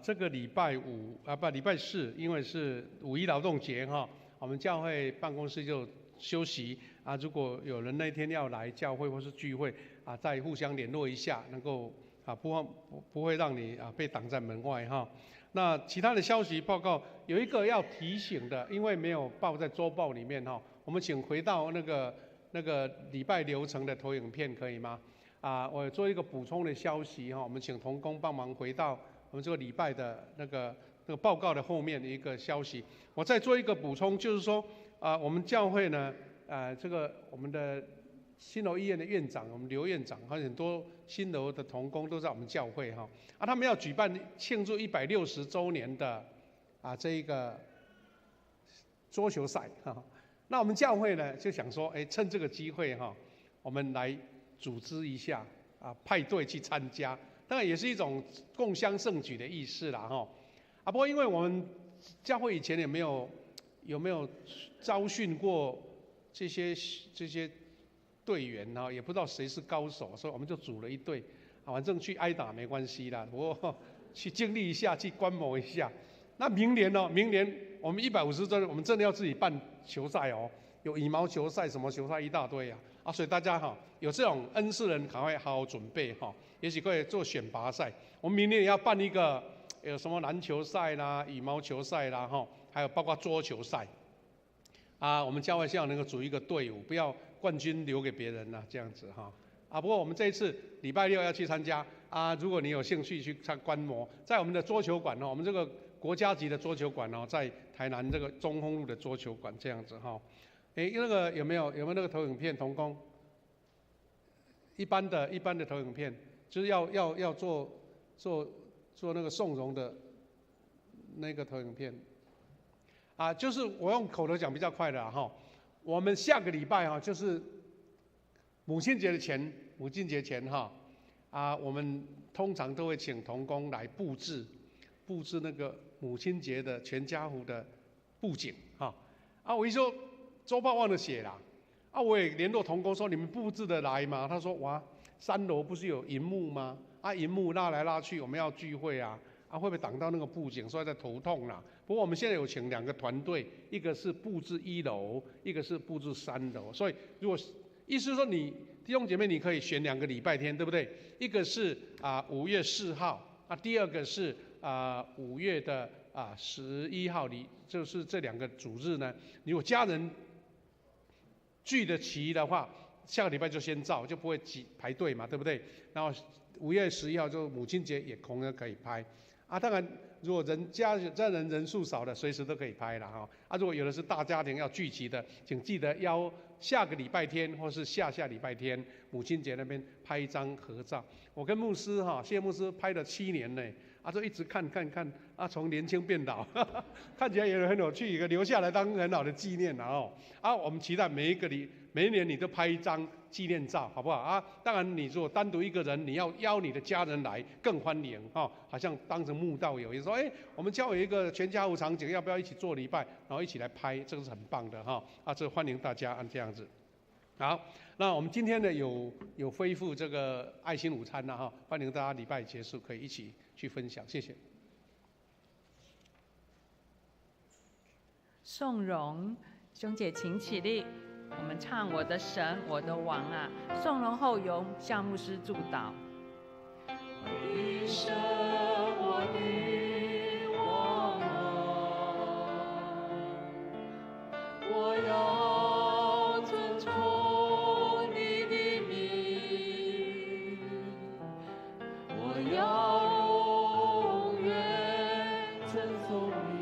[SPEAKER 2] 这个礼拜4，因为是5·1劳动节我们教会办公室就休息如果有人那天要来教会或是聚会再互相联络一下，能够不会让你被挡在门外那其他的消息报告有一个要提醒的，因为没有报在周报里面我们请回到那个礼拜流程的投影片可以吗？我做一个补充的消息我们请同工帮忙回到我们这个礼拜的那个报告的后面的一个消息。我再做一个补充，就是说我们教会呢这个我们的新楼医院的院长，我们刘院长和很多新楼的同工都在我们教会他们要举办庆祝160周年的这一个桌球赛那我们教会呢就想说趁这个机会我们来组织一下派队去参加，当然也是一种共襄盛举的意思啦不过因为我们教会以前有没有招训过这些队员也不知道谁是高手，所以我们就组了一队反正去挨打没关系啦，不过去经历一下，去观摩一下。那明年我们150周年，我们真的要自己办球赛有羽毛球赛、什么球赛一大堆所以大家有这种恩赐人赶快好好准备也许可以做选拔赛。我们明年也要办一个有什么篮球赛啦、羽毛球赛啦还有包括桌球赛我们教会希望能够组一个队伍，不要冠军留给别人这样子不过我们这一次礼拜6要去参加如果你有兴趣去观摩，在我们的桌球馆我们这个国家级的桌球馆在台南这个中丰路的桌球馆这样子那个有没有那个投影片同工？一般的投影片，就是要做那个颂荣的那个投影片就是我用口头讲比较快的我们下个礼拜就是母亲节的前母亲节前我们通常都会请同工来布置那个母亲节的全家福的布景我一说周报忘了写啦，我也联络同工说你们布置得来吗？他说哇，3楼不是有荧幕吗？荧幕拉来拉去，我们要聚会会不会挡到那个布景，所以在头痛啦。不过我们现在有请2个团队，一个是布置1楼，一个是布置3楼。所以如果意思是说你弟兄姐妹，你可以选2个礼拜天，对不对？一个是5月4号，第二个是5月的11号，就是这2个主日呢。如果家人聚得齐的话，下个礼拜就先照，就不会排队嘛，对不对？然后5月11号就母亲节也同样可以拍当然如果家人人数少的，随时都可以拍了如果有的是大家庭要聚齐的，请记得邀下个礼拜天或是下下礼拜天母亲节那边拍一张合照。我跟牧师谢牧师拍了7年呢，就一直看从年轻变老看起来也很有趣，一个留下来当很好的纪念我们期待每一年你都拍一张纪念照，好不好当然你如果单独一个人，你要邀你的家人来更欢迎好像当成慕道友，也说我们教有一个全家福场景，要不要一起做礼拜，然后一起来拍，这个是很棒的这欢迎大家这样子。好，那我们今天呢有恢复这个爱心午餐欢迎大家礼拜结束可以一起去分享，谢谢。
[SPEAKER 4] 颂荣兄姐请起立，我们唱我的神我的王颂荣后由夏牧师祝祷。
[SPEAKER 3] 我的神我的王我要遵从你的名，我要永远称颂你，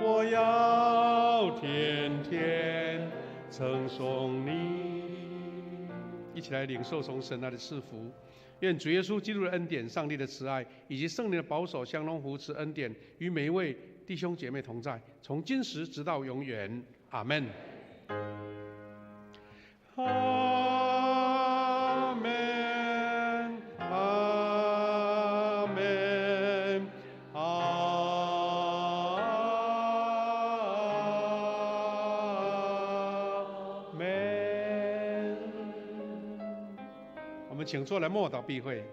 [SPEAKER 2] 我要天天称颂你。一起来领受从神来的赐福，愿主耶稣基督的恩典、上帝的慈爱以及圣灵的保守、相通扶持恩典与每一位弟兄姐妹同在，从今时直到永远。阿们。阿们。阿门。阿门。我们请坐来默祷闭会。